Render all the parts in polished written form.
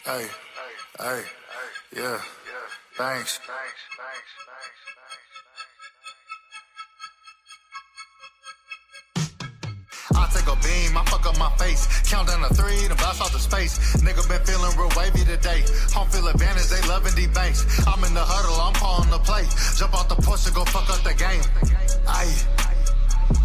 Hey, hey, yeah, thanks. I take a beam, I fuck up my face. Count down to 3, then blast out the space. Nigga been feeling real wavy today. Home field advantage, they loving D-Banks. I'm in the huddle, I'm calling the play. Jump off the porch and go fuck up the game. Ayy.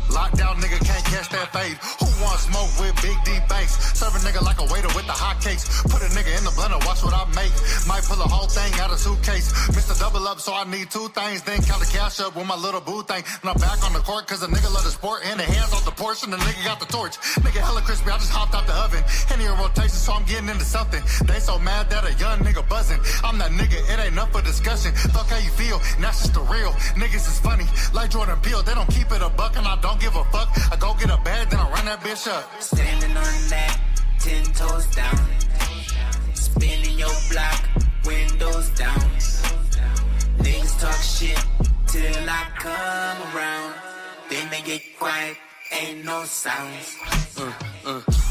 Lockdown nigga can't catch that fade. Who wants smoke with Big D Banks? Serve a nigga like a waiter with the hot cakes. Put a nigga in the blender, watch what I make. Might pull a whole thing out of suitcase. Mr. Double Up, so I need 2 things. Then count the cash up with my little boo thing. And I'm back on the court cause a nigga love the sport. And the hands off the porch and the nigga got the torch. Nigga hella crispy, I just hopped out the oven. Any rotation, so I'm getting into something. They so mad that a young nigga buzzing. I'm that nigga, it ain't up for discussion. Fuck how you feel, and that's just the real. Niggas is funny, like Jordan Peele. They don't keep it a buck and I don't give a fuck. I go get a bag, then I run that bitch up. Standing on that, 10 toes down. Spinning your block, windows down. Niggas talk shit till I come around. Then they get quiet, ain't no sounds.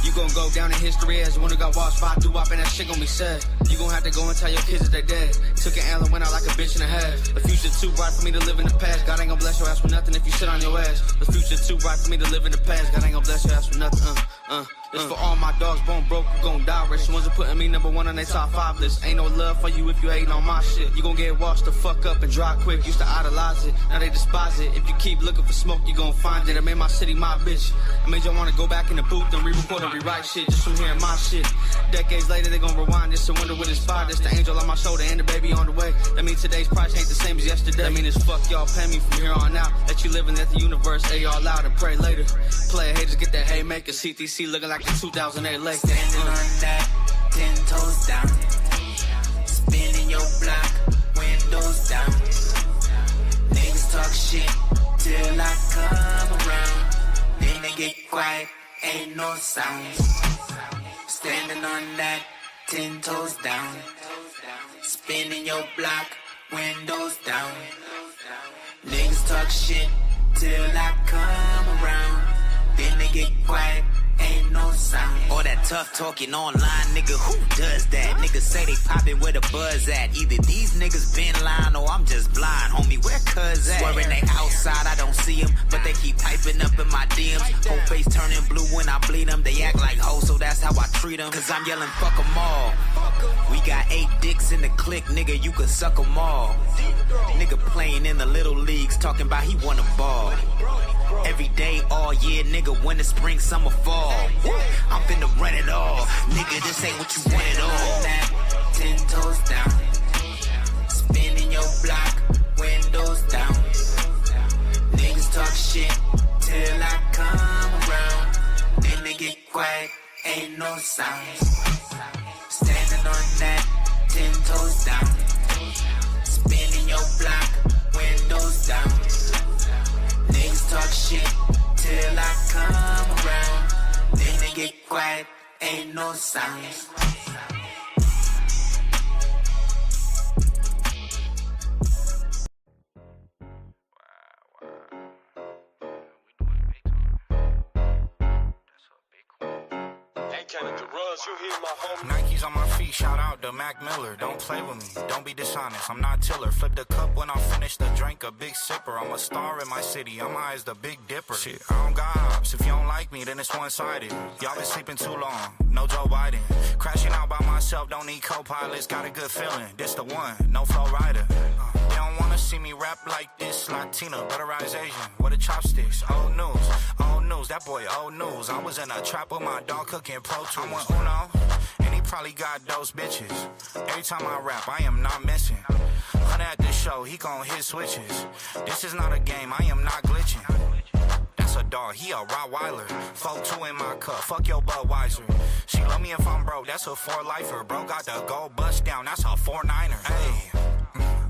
You gon' go down in history as the one who got washed by doo-wop and that shit gon' be said. You gon' have to go and tell your kids that they dead. Took an L and went out like a bitch and a half. The future too bright for me to live in the past. God ain't gon' bless your ass with nothing if you sit on your ass. The future too bright for me to live in the past. God ain't gon' bless your ass with nothing. It's for all my dogs born broke who gon' die rich. The ones who putting me number 1 on their top 5 list. Ain't no love for you if you hating on my shit. You gon' get washed the fuck up and dry quick. Used to idolize it, now they despise it. If you keep looking for smoke, you gon' find it. I made my city my bitch. I made y'all wanna go back in the booth and re-record and rewrite shit just from hearing my shit. Decades later, they gon' rewind this and wonder what inspired this. The angel on my shoulder and the baby on the way. That means today's price ain't the same as yesterday. That mean it's fuck y'all pay me from here on out. Let you live and let the universe say y'all out and pray later. Player haters get that haymaker. CTC looking like the 2008 Lake. Standing on that, 10 toes down. Spinning your block, windows down. Niggas talk shit till I come around. Then they get quiet, ain't no sounds. Standing on that, 10 toes down. Spinning your block, windows down. Niggas talk shit till I come around. Then they get quiet, ain't no sound. All that tough talking online, nigga, who does that? Niggas say they poppin' where the buzz at. Either these niggas been lying or I'm just blind, homie, where cuz at? Swearing they outside, I don't see them, but they keep piping up in my DMs. Whole face turning blue when I bleed them. They act like hoes, so that's how I treat them. Cause I'm yelling fuck them all. We got 8 dicks in the clique, nigga, you can suck them all. Nigga playing in the little leagues, talking about he wanna ball. Every day, all year, nigga, winter, spring, summer, fall. I'm finna run it all. Nigga, this ain't what you want at all. 10 toes down. Spinning your block, windows down. Niggas talk shit till I come around. Then they get quiet, ain't no sounds. Standing on that, 10 toes down. Spinning your block, windows down. Niggas talk shit till I come around. Then they get quiet, ain't no sounds. Nike's on my feet, shout out to Mac Miller. Don't play with me, don't be dishonest, I'm not Tiller. Flip the cup when I finish the drink, a big sipper. I'm a star in my city, I'm high as the Big Dipper. Shit, I don't got ops, if you don't like me, then it's one-sided. Y'all been sleeping too long, no Joe Biden. Crashing out by myself, don't need co-pilots. Got a good feeling, this the one, no flow rider. They don't wanna see me rap like this. Latina, butterized Asian, with the chopsticks. Old news, that boy old news. I was in a trap with my dog cooking Pro Tools. I went Uno, and he probably got those bitches. Every time I rap, I am not missing. Hunter at the show, he gon' hit switches. This is not a game, I am not glitching. That's a dog, he a Rottweiler. 4-2 in my cup, fuck your Budweiser. She love me if I'm broke, that's a 4-lifer. Bro got the gold bust down, that's a 4-9er. Hey,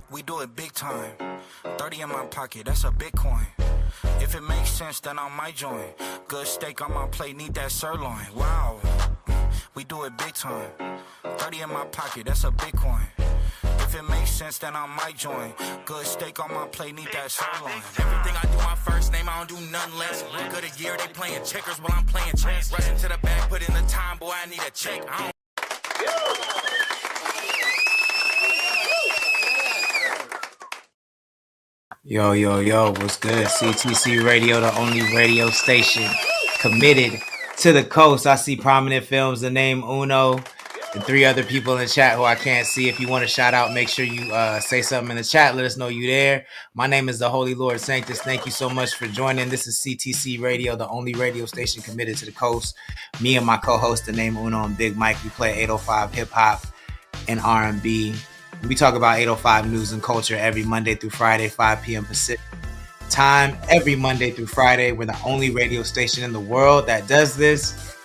we do it big time. 30 in my pocket, that's a Bitcoin. If it makes sense, then I might join. Good steak on my plate, need that sirloin. Wow, we do it big time. 30 in my pocket, that's a Bitcoin. If it makes sense, then I might join. Good steak on my plate, need that sirloin. Everything I do, my first name, I don't do nothing less. Look of the year, they playing checkers while I'm playing chess. Rushing to the back, put in the time, boy, I need a check. I don't Yo, yo, yo, what's good? CTC Radio, the only radio station committed to the coast. I see Prominent Films, the name Uno, and 3 other people in the chat who I can't see. If you want to shout out, make sure you say something in the chat. Let us know you there. My name is the Holy Lord Sanctus. Thank you so much for joining. This is CTC Radio, the only radio station committed to the coast. Me and my co-host, the name Uno and Big Mike, we play 805 hip-hop and R&B. We talk about 805 news and culture every Monday through Friday, 5 p.m. Pacific time. Every Monday through Friday, we're the only radio station in the world that does this.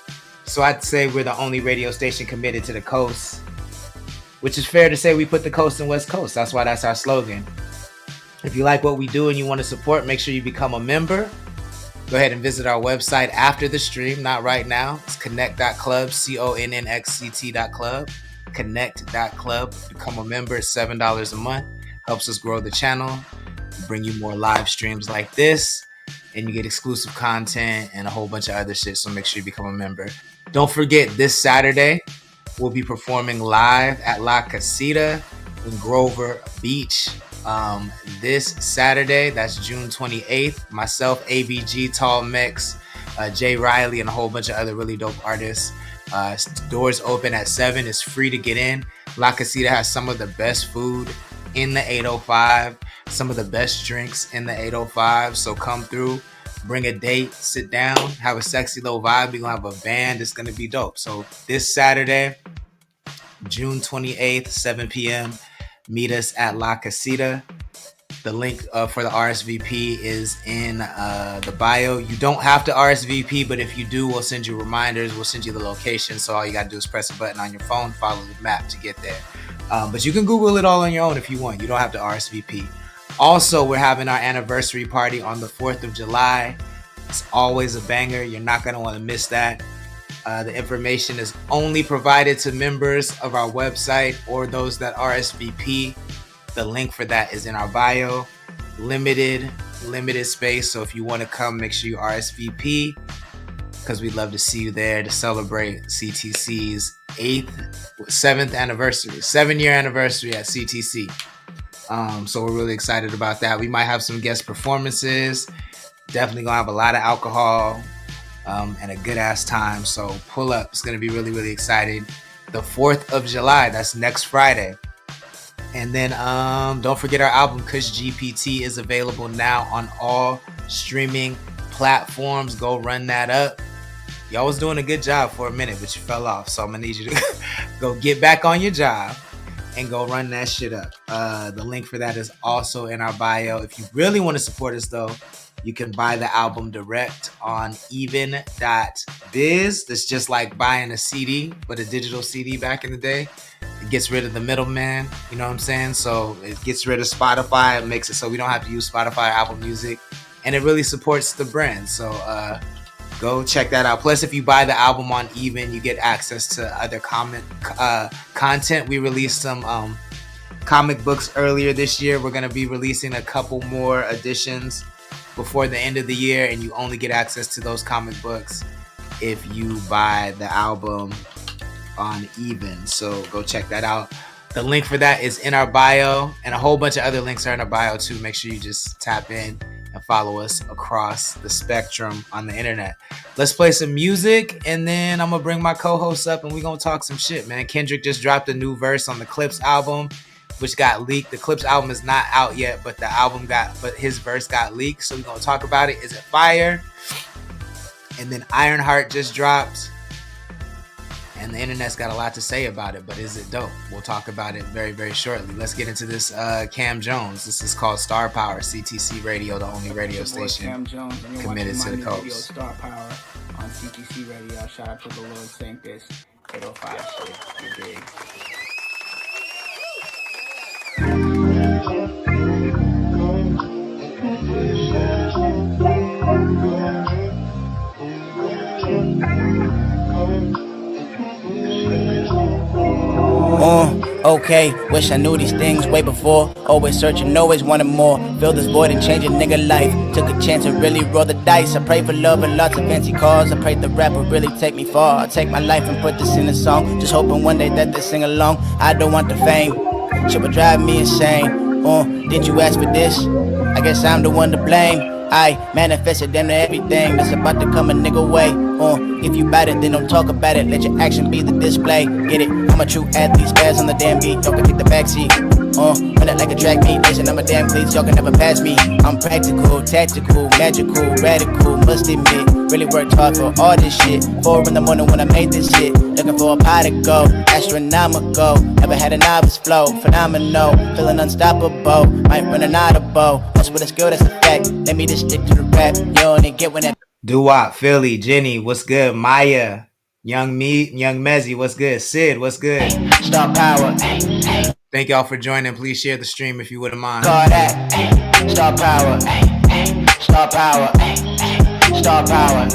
So I'd say we're the only radio station committed to the coast, which is fair to say we put the coast and West Coast. That's why that's our slogan. If you like what we do and you want to support, make sure you become a member. Go ahead and visit our website after the stream, not right now. It's connect.club, connxct.club. Connect.club. Become a member. It's $7 a month. Helps us grow the channel, bring you more live streams like this, and you get exclusive content and a whole bunch of other shit. So make sure you become a member. Don't forget, this Saturday we'll be performing live at La Casita in Grover Beach. This Saturday, that's June 28th. Myself, ABG, Tall Mix, Jay Riley, and a whole bunch of other really dope artists. Doors open at 7. It's free to get in. La Casita has some of the best food in the 805, some of the best drinks in the 805. So come through, bring a date, sit down, have a sexy little vibe. We're going to have a band. It's going to be dope. So this Saturday, June 28th, 7 p.m., meet us at La Casita. The link for the RSVP is in the bio. You don't have to RSVP, but if you do, we'll send you reminders. We'll send you the location. So all you got to do is press a button on your phone, follow the map to get there. But you can Google it all on your own if you want. You don't have to RSVP. Also, we're having our anniversary party on the 4th of July. It's always a banger. You're not going to want to miss that. The information is only provided to members of our website or those that RSVP. The link for that is in our bio. Limited space. So if you want to come, make sure you RSVP, because we'd love to see you there to celebrate CTC's 7th anniversary, 7-year anniversary at CTC. So we're really excited about that. We might have some guest performances. Definitely gonna have a lot of alcohol and a good ass time. So pull up. It's gonna be really, really exciting. The 4th of July. That's next Friday. And then don't forget our album, Kush GPT, is available now on all streaming platforms. Go run that up. Y'all was doing a good job for a minute, but you fell off. So I'm going to need you to go get back on your job and go run that shit up. The link for that is also in our bio. If you really want to support us, though, you can buy the album direct on even.biz. That's just like buying a CD, but a digital CD back in the day. It gets rid of the middleman, you know what I'm saying? So it gets rid of Spotify. It makes it so we don't have to use Spotify or Apple Music. And it really supports the brand. So go check that out. Plus, if you buy the album on Even, you get access to other content. We released some comic books earlier this year. We're going to be releasing a couple more editions before the end of the year. And you only get access to those comic books if you buy the album on Even. So go check that out. The link for that is in our bio, and a whole bunch of other links are in our bio too. Make sure you just tap in and follow us across the spectrum on the internet. Let's play some music, and then I'm gonna bring my co-hosts up and we're gonna talk some shit, man. Kendrick just dropped a new verse on the Clipse album, which got leaked. The Clipse album is not out yet, but his verse got leaked. So we're gonna talk about it. Is it fire? And then Ironheart just dropped. And the internet's got a lot to say about it, but is it dope? We'll talk about it very, very shortly. Let's get into this Cam Jones. This is called Star Power, CTC Radio, the only radio station Cam Jones, and you're committed to the video coast. Star Power on CTC Radio. Shout out to the Lord Sanctus, 805 shit. You dig? Okay, wish I knew these things way before. Always searching, always wanting more. Fill this void and change a nigga life. Took a chance and really roll the dice. I pray for love and lots of fancy cars. I pray the rap will really take me far. I'll take my life and put this in a song. Just hoping one day that they sing along. I don't want the fame. Shit would drive me insane. Did you ask for this? I guess I'm the one to blame. I manifested into everything that's about to come a nigga way. If you bad it, then don't talk about it. Let your action be the display. Get it? I'm a true athlete, spaz on the damn beat. Y'all can take the backseat. Run it like a track meet. Listen, I'm a damn cleats. Y'all can never pass me. I'm practical, tactical, magical, radical. Must admit, really worked hard for all this shit. 4 in the morning when I made this shit. Looking for a pot to go. Astronomical. Never had a novice flow. Phenomenal. Feeling unstoppable. Might run an audible. That's what a skill, that's a fact. Let me just stick to the rap. You only get when that. Doo-Wop, Philly, Jenny, what's good? Maya, Young Mezzy, what's good? Sid, what's good? Star power. Thank y'all for joining. Please share the stream if you wouldn't mind. Call that. Star power. Star power. Star power.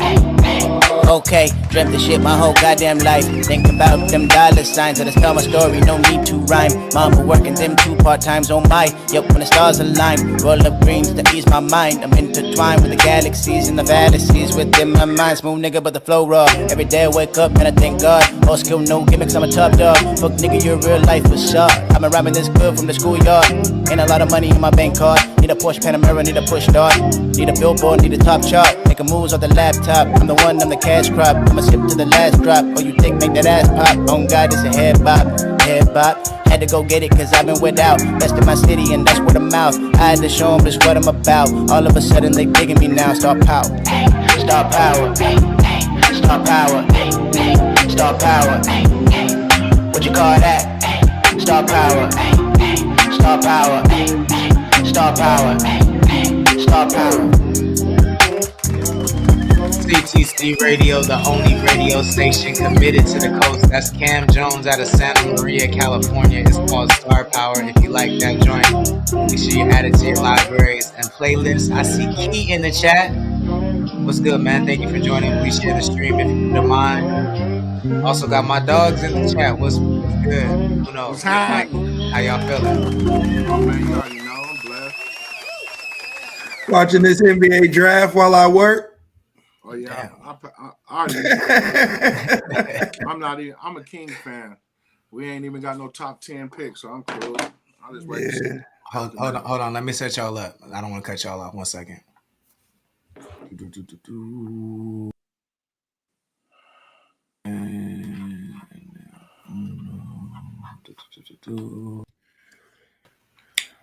Okay, dreamt the shit my whole goddamn life. Thinking about them dollar signs. I just tell my story, no need to rhyme. Mama working them 2 part-times on my. Yup, when the stars align. Roll up greens to ease my mind. I'm intertwined with the galaxies and the fantasies within my mind. Smooth nigga, but the flow raw. Every day I wake up and I thank God. All skill, no gimmicks, I'm a top dog. Fuck nigga, your real life was shot. I've been rhyming this good from the schoolyard. Ain't a lot of money in my bank card. Need a Porsche Panamera, need a push start. Need a billboard, need a top chart. Making moves off the laptop. I'm the one, I'm the cash crop. I'ma sip to the last drop. Oh, you think make that ass pop? On God, it's a head bop. Head bop. Had to go get it cause I've been without. Best in my city and that's word of mouth. I had to show them just what I'm about. All of a sudden they digging me now. Star power. Star power. Star power. Star power. What you call that? Star power. Star power. Star power. Star power. CTC Radio, the only radio station committed to the coast. That's Cam Jones out of Santa Maria, California. It's called Star Power. If you like that joint, make sure you add it to your libraries and playlists. I see Key in the chat. What's good, man? Thank you for joining. Please share the stream if you don't mind. Also got my dogs in the chat. What's good? Who knows? How y'all feeling? Oh, man, you already know. I'm blessed. Watching this NBA draft while I work. Oh yeah, I'm a Kings fan. We ain't even got no top 10 picks, so I'm cool. I'll just wait. Yeah. Hold on. Let me set y'all up. I don't want to cut y'all off. 1 second.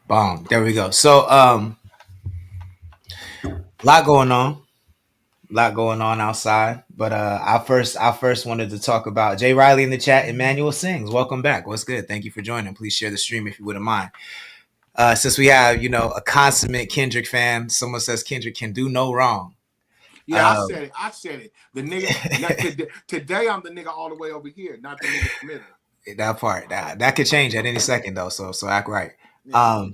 Boom. There we go. So lot going on outside, but I first wanted to talk about Jay Riley in the chat. Emmanuel Sings, welcome back. What's good? Thank you for joining. Please share the stream if you wouldn't mind. Since we have a consummate Kendrick fan, someone says Kendrick can do no wrong. Yeah, I said it. The nigga today I'm the nigga all the way over here, not the nigga committed. That part that could change at any second though. So act right. Yeah,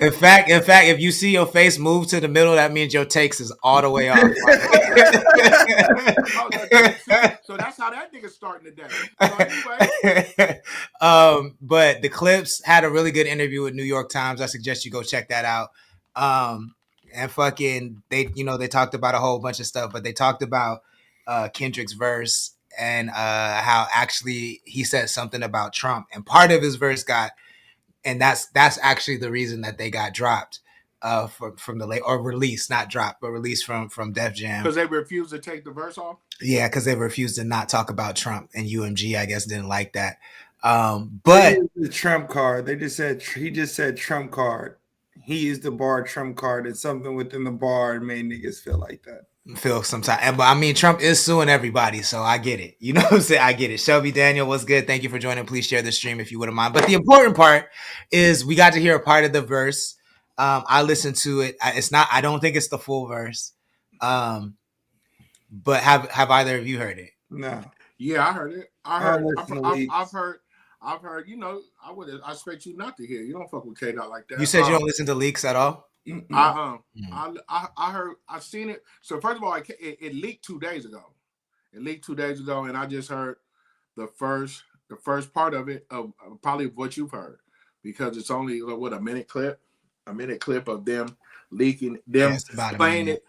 in fact, if you see your face move to the middle, that means your takes is all the way off. So that's how that nigga's starting today. So anyway. But the Clipse had a really good interview with New York Times. I suggest you go check that out. And fucking they talked about a whole bunch of stuff, but they talked about Kendrick's verse and how actually he said something about Trump, and part of his verse and that's actually the reason that they got dropped from the or released, not dropped, but released from Def Jam because they refused to take the verse off. Yeah, because they refused to not talk about Trump, and UMG I guess didn't like that. But the Trump card, he just said Trump card. He used the bar Trump card, and something within the bar made niggas feel like that. Feel sometimes, but I mean, Trump is suing everybody, so I get it. You know what I'm saying? I get it. Shelby Daniel, what's good? Thank you for joining. Please share the stream if you wouldn't mind. But the important part is we got to hear a part of the verse. I listened to it. I don't think it's the full verse. But have either of you heard it? No. Yeah, I heard it. I've heard. I expect you not to hear. You don't fuck with K-Dot like that. You said you don't listen to leaks at all? I heard. I seen it. So first of all, it leaked 2 days ago. And I just heard the first part of it, of probably what you've heard, because it's only a minute clip of them leaking, them playing it,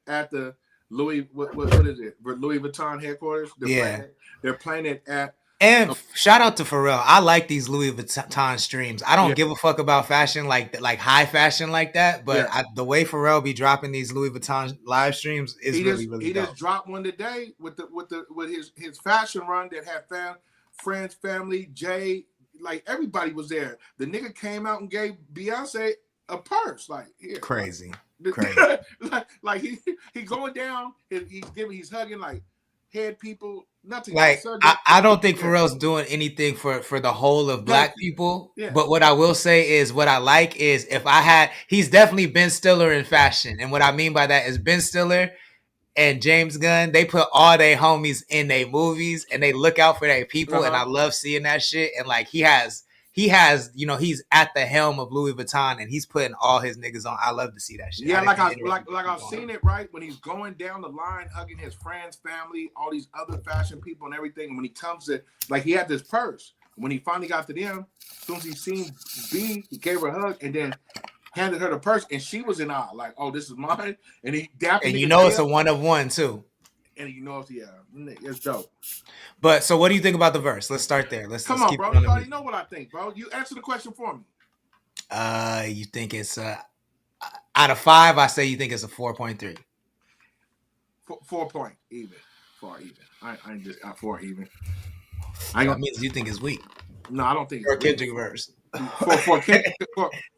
at the Louis, what is it? Louis Vuitton headquarters. They're playing it at. And shout out to Pharrell. I like these Louis Vuitton streams. I don't give a fuck about fashion like high fashion like that, but the way Pharrell be dropping these Louis Vuitton live streams is really dope. He just dropped one today with his fashion run that had friends, family, Jay, like everybody was there. The nigga came out and gave Beyonce a purse, like here. Crazy. like he going down. He's hugging like head people. Nothing like I don't think Pharrell's doing anything for the whole of black people. Yeah. But what I will say is what I like is he's definitely Ben Stiller in fashion. And what I mean by that is Ben Stiller and James Gunn, they put all their homies in their movies and they look out for their people. And I love seeing that shit. And like he has, he's at the helm of Louis Vuitton and he's putting all his niggas on. I love to see that shit. Yeah, I've seen it, right? When he's going down the line, hugging his friends, family, all these other fashion people and everything. And when he comes to, like, he had this purse. When he finally got to them, as soon as he seen B, he gave her a hug and then handed her the purse. And she was in awe, like, oh, this is mine. And he dapped. And it's a one of one too. And it's dope. But so what do you think about the verse? Let's start there. Let's on, bro. You already know what I think, bro. You answer the question for me. You think it's out of 5, I say you think it's a 4.3. 4 point even. 4 even. I just got 4 even. That means you think it's weak. No, I don't think it's Kendrick verse.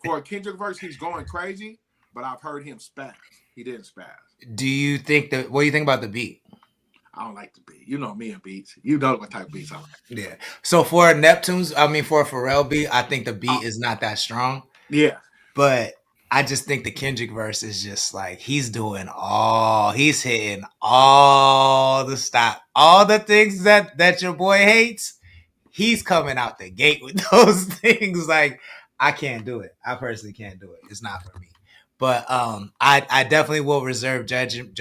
For a Kendrick verse, he's going crazy, but I've heard him spaz. He didn't spaz. What do you think about the beat? I don't like the beat. You know me and beats. You know what type of beats I like. Yeah. So for a Pharrell beat, I think the beat is not that strong. Yeah. But I just think the Kendrick verse is just like he's hitting all the things that your boy hates. He's coming out the gate with those things. Like I can't do it. I personally can't do it. It's not for me. But I definitely will reserve judgment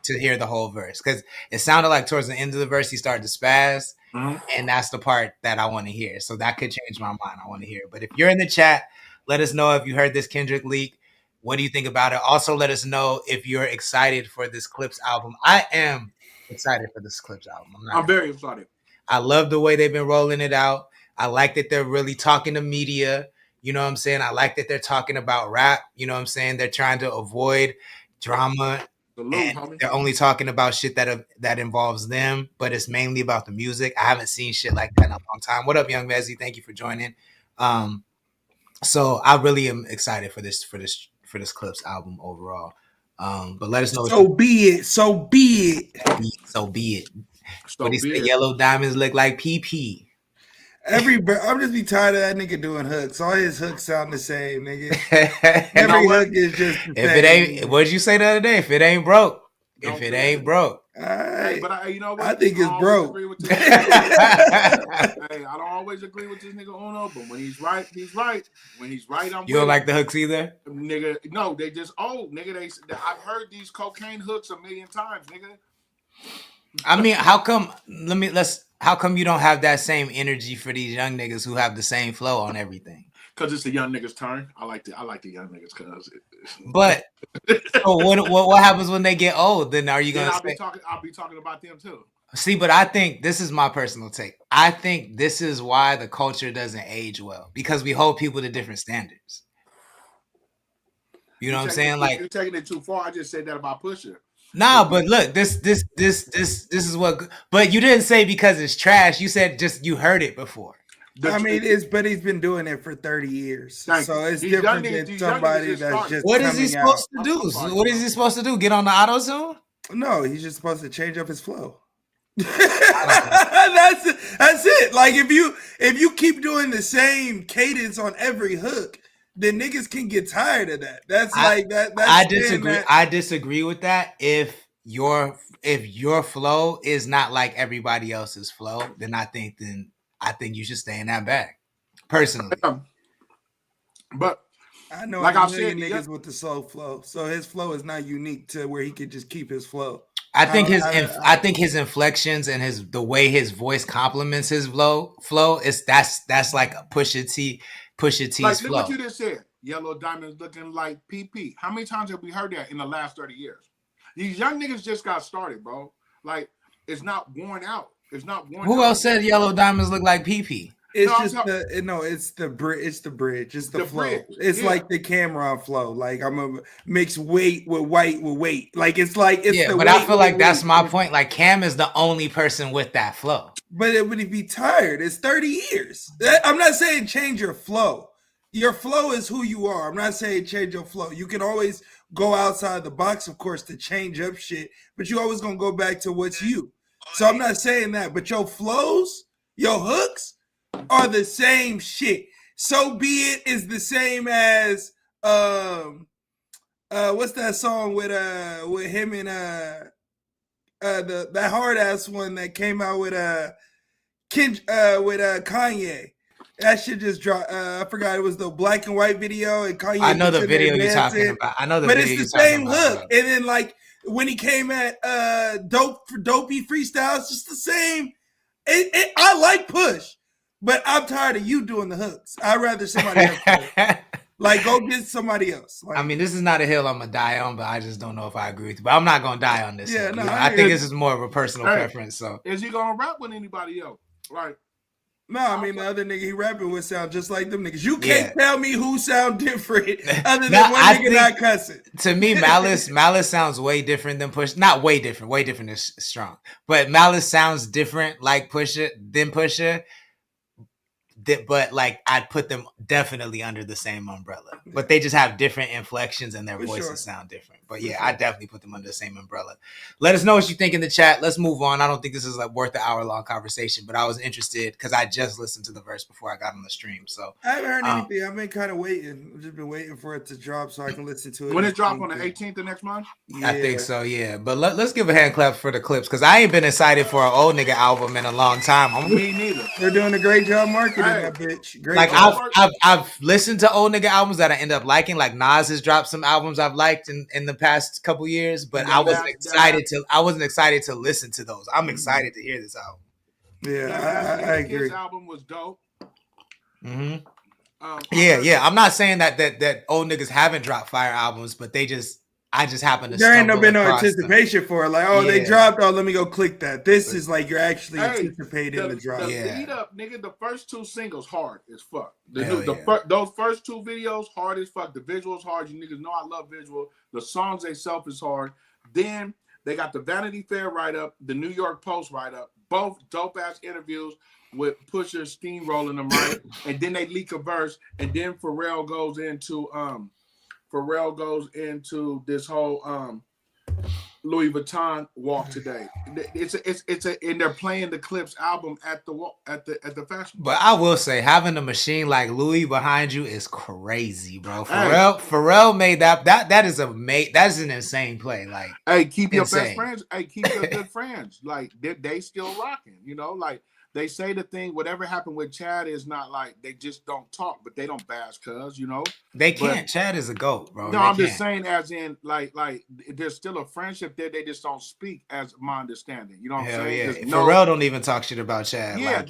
to hear the whole verse because it sounded like towards the end of the verse he started to spaz, and that's the part that I want to hear. So that could change my mind. I want to hear it. But if you're in the chat, let us know if you heard this Kendrick leak. What do you think about it? Also, let us know if you're excited for this Clipse album. I am excited for this Clipse album. I'm very excited. I love the way they've been rolling it out. I like that they're really talking to media. You know what I'm saying? I like that they're talking about rap. You know what I'm saying? They're trying to avoid drama. They're only talking about shit that involves them, but it's mainly about the music. I haven't seen shit like that in a long time. What up, Young Mezzy? Thank you for joining. So I really am excited for this Clipse album overall. But let us know. So be it. But he said yellow diamonds look like PP. I'm just be tired of that nigga doing hooks. All his hooks sound the same, nigga. Every hook is just the if it ain't, what did you say the other day? If it ain't broke, ain't broke. Hey, but you know what? I think it's broke. Hey, I don't always agree with this nigga Uno, but when he's right, he's right. When he's right, I'm. You don't like the hooks either, nigga? No, they just old, nigga. I've heard these cocaine hooks a million times, nigga. I mean, how come you don't have that same energy for these young niggas who have the same flow on everything? Because it's the young niggas' turn. I like the young niggas because. But so what happens when they get old? Then are you gonna? I'll be talking about them too. See, but I think this is my personal take. I think this is why the culture doesn't age well because we hold people to different standards. You know what I'm saying? Like you're taking it too far. I just said that about Pusha. Nah, but look, this is what. But you didn't say because it's trash. You said just you heard it before. But he's been doing it for 30 years, so it's different than somebody that's just. What is he supposed to do? What is he supposed to do? Get on the auto tune? No, he's just supposed to change up his flow. That's it. Like if you keep doing the same cadence on every hook, then niggas can get tired of that. That's I disagree. I disagree with that. If your flow is not like everybody else's flow, then I think you should stay in that bag. Personally. But I know like I've said niggas with the slow flow. So his flow is not unique to where he could just keep his flow. I think his inflections and the way his voice complements his flow is that's like a Pusha T's like, flow. Look what you just said. Yellow diamonds looking like PP. How many times have we heard that in the last 30 years? These young niggas just got started, bro. Like, it's not worn out. It's not worn out. Who else said Yellow Diamonds look like pee-pee? It's just it's the bridge. It's the bridge. It's the flow. Bridge. It's like the Cameron flow. Like I'm a mix weight with white with weight. Like it's the but I feel like that's my point. Like Cam is the only person with that flow. But it would be tired. It's 30 years. I'm not saying change your flow. Your flow is who you are. I'm not saying change your flow. You can always go outside the box, of course, to change up shit, but you always gonna go back to what's you. So I'm not saying that, but your flows, your hooks are the same shit. So be it is the same as what's that song with him and that hard ass one that came out with Kanye. That shit just dropped. I forgot it was the black and white video, and Kanye. I know the video you're talking about. I know the video. But it's the same hook. And then like when he came at Dopey Freestyle, it's just the same. I like Push, but I'm tired of you doing the hooks. I'd rather somebody else do it. Like, go get somebody else. Like, I mean, this is not a hill I'm gonna die on, but I just don't know if I agree with you. But I'm not gonna die on this. Yeah, no, I think this is more of a personal preference. So, is he gonna rap with anybody else? Right. No, I mean the other nigga he rapping with sound just like them niggas. You can't tell me who sound different other than one nigga not cussing. To me, Malice sounds way different than Push. Not way different. Way different is strong. But Malice sounds different like Pusha than Pusha. But like I'd put them definitely under the same umbrella. But they just have different inflections and their voices sound different. But yeah, I definitely put them under the same umbrella. Let us know what you think in the chat. Let's move on. I don't think this is like worth an hour-long conversation, but I was interested because I just listened to the verse before I got on the stream. So I haven't heard anything. I've been kind of waiting. I've just been waiting for it to drop so I can listen to it. When it drop on the 18th of next month? Yeah. I think so, yeah. But let's give a hand clap for the Clipse because I ain't been excited for an old nigga album in a long time. Me neither. They're doing a great job marketing that bitch. Great like I've listened to old nigga albums that I end up liking. Like Nas has dropped some albums I've liked in the past couple years, but I wasn't excited to listen to those. I'm excited to hear this album. Yeah, I agree. His album was dope. Mm-hmm. Yeah. I'm not saying that old niggas haven't dropped fire albums, but I just happen to. There ain't been no anticipation for it. Like, they dropped. Oh, let me go click that. This is like you're actually anticipating the drop. The lead up, nigga. The first two singles hard as fuck. Those first two videos hard as fuck. The visuals hard. You niggas know I love visual. The songs themselves is hard. Then they got the Vanity Fair write up, the New York Post write up. Both dope ass interviews with Pusha steamrolling them right, and then they leak a verse, and then Pharrell goes into this whole Louis Vuitton walk today. And they're playing the Clipse album at the fashion. But I will say, having a machine like Louis behind you is crazy, bro. Pharrell made that. That is an insane play. Like, hey, keep your best friends. Hey, keep your good friends. Like they still rocking. You know, like. They say the thing, whatever happened with Chad is not like they just don't talk, but they don't bash cuz, you know. They can't. Chad is a GOAT, bro. No, I'm just saying as in like there's still a friendship there. They just don't speak as my understanding. You know what I'm saying? Yeah. Pharrell don't even talk shit about Chad. Yeah,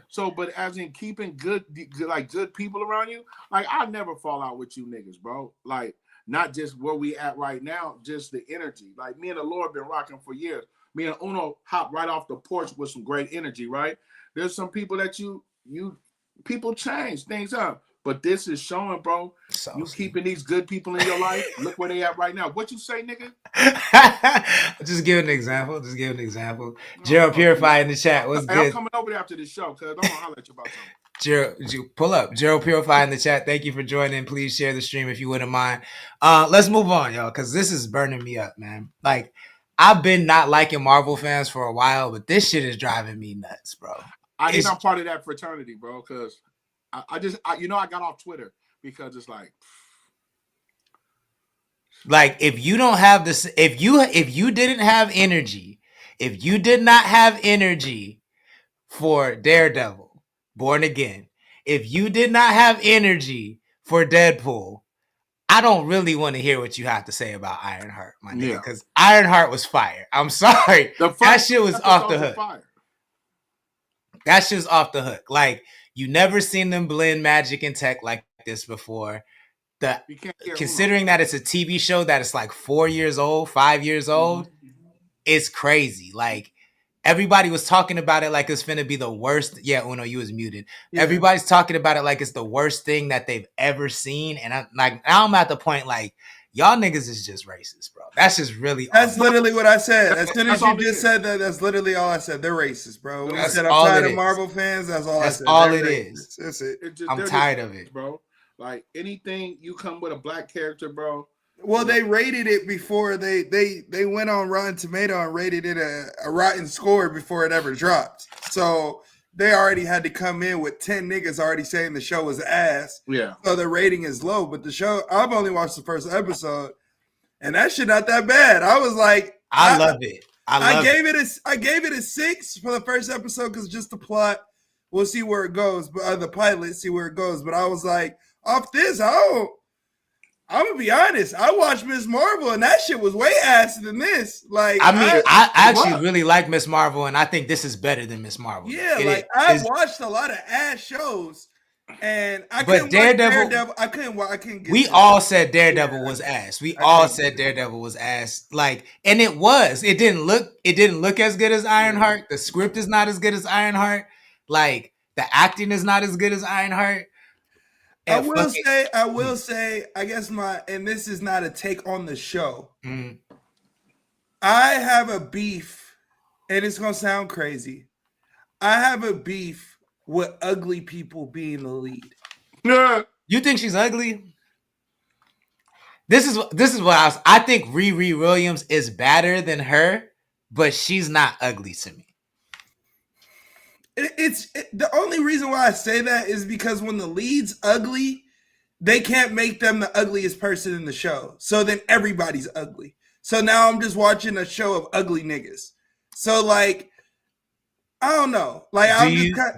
So but as in keeping good people around you, like I never fall out with you niggas, bro. Like not just where we at right now, just the energy. Like me and the Lord been rocking for years. Me and Uno hop right off the porch with some great energy, right? There's some people that people change things up. But this is showing, bro. You keeping these good people in your life. Look where they at right now. What you say, nigga? Just give an example. Gerald Purify in the chat. What's good? I'm coming over there after this show, cuz I'm gonna holler at you about something. Gerald, pull up. Gerald Purify in the chat. Thank you for joining. Please share the stream if you wouldn't mind. Let's move on, y'all, because this is burning me up, man. Like, I've been not liking Marvel fans for a while, but this shit is driving me nuts, bro. I think I'm part of that fraternity, bro, because I got off Twitter because it's like if you don't have this, if you didn't have energy, if you did not have energy for Daredevil, Born Again, if you did not have energy for Deadpool, I don't really want to hear what you have to say about Ironheart, my nigga, because Ironheart was fire. I'm sorry. That shit was off the hook. That shit was off the hook. Like, you never seen them blend magic and tech like this before. considering that it's a TV show that is like 4 years old, 5 years old, it's crazy. Like everybody was talking about it like it's finna be the worst. Yeah, Uno, you was muted. Yeah. Everybody's talking about it like it's the worst thing that they've ever seen. And I'm like, now I'm at the point like, y'all niggas is just racist, bro. That's just really. That's literally what I said. As soon as you just said that, that's literally all I said. They're racist, bro. When you said I'm tired of Marvel fans, that's all I said. That's all it is. That's it. I'm tired of it, bro. Like anything you come with a black character, bro. Well, they rated it before they went on Rotten Tomato and rated it a rotten score before it ever dropped. So they already had to come in with 10 niggas already saying the show was ass. Yeah. So the rating is low. But the show, I've only watched the first episode, and that shit not that bad. I was like, I love it. I gave it a 6 for the first episode because just the plot. We'll see where it goes. But the pilot, see where it goes. But I was like, off this, I'm gonna be honest. I watched Miss Marvel, and that shit was way ass than this. Like, I mean, I actually really like Miss Marvel, and I think this is better than Miss Marvel. Yeah, I watched a lot of ass shows, and I couldn't Daredevil. I couldn't get. We all said Daredevil was ass. We all said Daredevil was ass. Like, and it was. It didn't look as good as Ironheart. The script is not as good as Ironheart. Like, the acting is not as good as Ironheart. I will say, I guess and this is not a take on the show. Mm. I have a beef, and it's going to sound crazy. I have a beef with ugly people being the lead. You think she's ugly? This is what I think Riri Williams is better than her, but she's not ugly to me. The only reason why I say that is because when the lead's ugly, they can't make them the ugliest person in the show. So then everybody's ugly. So now I'm just watching a show of ugly niggas. So like, I don't know. Like,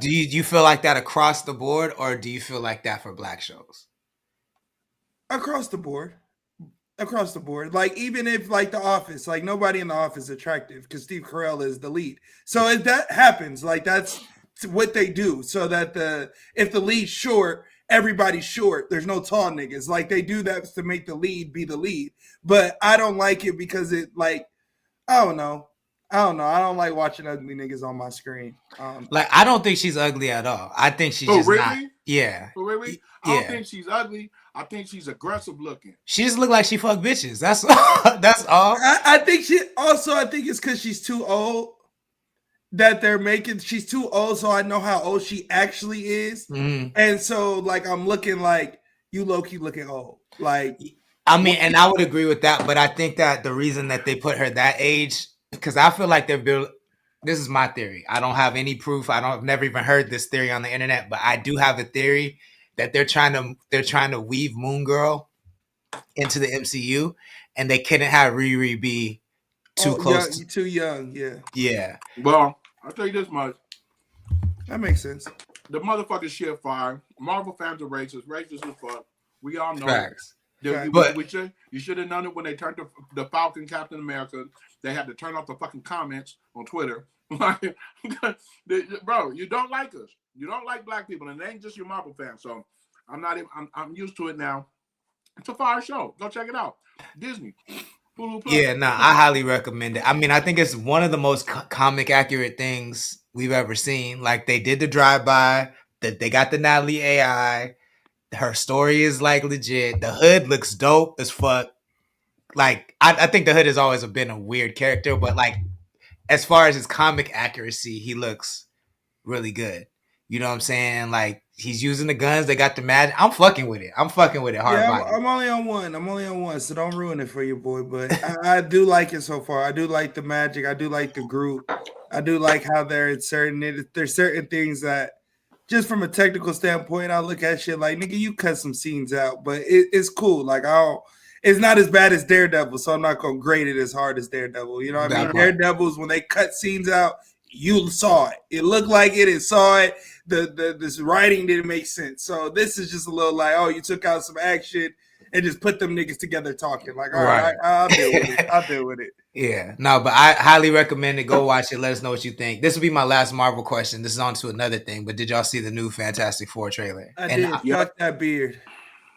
do you feel like that across the board, or do you feel like that for black shows? Across the board. Like, even if like The Office, like nobody in The Office is attractive because Steve Carell is the lead. So if that happens, like that's what they do. So that if the lead's short, everybody's short. There's no tall niggas. Like they do that to make the lead be the lead. But I don't like it because it like, I don't know. I don't like watching ugly niggas on my screen. Like, I don't think she's ugly at all. I think she's just really? Not. Yeah. Oh, really? I don't think she's ugly. I think she's aggressive looking. She just look like she fuck bitches. That's all. That's all. I think it's because she's too old that they're making. She's too old, so I know how old she actually is. Mm. And so, like, I'm looking like you low-key looking old. Like, I mean, and I would agree with that, but I think that the reason that they put her that age, because I feel like this is my theory. I don't have any proof. I've never even heard this theory on the internet, but I do have a theory that they're trying to weave Moon Girl into the MCU, and they couldn't have Riri be too close. Too young, yeah. Yeah. Well, I'll tell you this much. That makes sense. The motherfucking shit fire. Marvel fans are racist. Racist as fuck. We all know. Facts. You should have known it when they turned the Falcon Captain America. They had to turn off the fucking comments on Twitter. Bro, you don't like us. You don't like black people, and it ain't just your Marvel fans. So I'm used to it now. It's a fire show. Go check it out. Disney. Yeah, I highly recommend it. I mean, I think it's one of the most comic accurate things we've ever seen. Like, they did the drive-by, that they got the Natalie AI. Her story is like legit. The Hood looks dope as fuck. Like, I think the Hood has always been a weird character, but like, as far as his comic accuracy, he looks really good. You know what I'm saying? Like, he's using the guns. They got the magic. I'm fucking with it. Hard. Yeah, I'm only on one. So don't ruin it for your boy. But I do like it so far. I do like the magic. I do like the group. I do like how there's certain things that, just from a technical standpoint, I look at shit like, nigga, you cut some scenes out, but it's cool. Like, it's not as bad as Daredevil, so I'm not gonna grade it as hard as Daredevil. You know what I mean? Daredevil's, when they cut scenes out, you saw it. It looked like it saw it. This writing didn't make sense. So this is just a little like, oh, you took out some action and just put them niggas together talking. Like, all right, I'll deal with it. Yeah, no, but I highly recommend it. Go watch it. Let us know what you think. This will be my last Marvel question. This is on to another thing, but did y'all see the new Fantastic Four trailer? I did. Fuck that beard.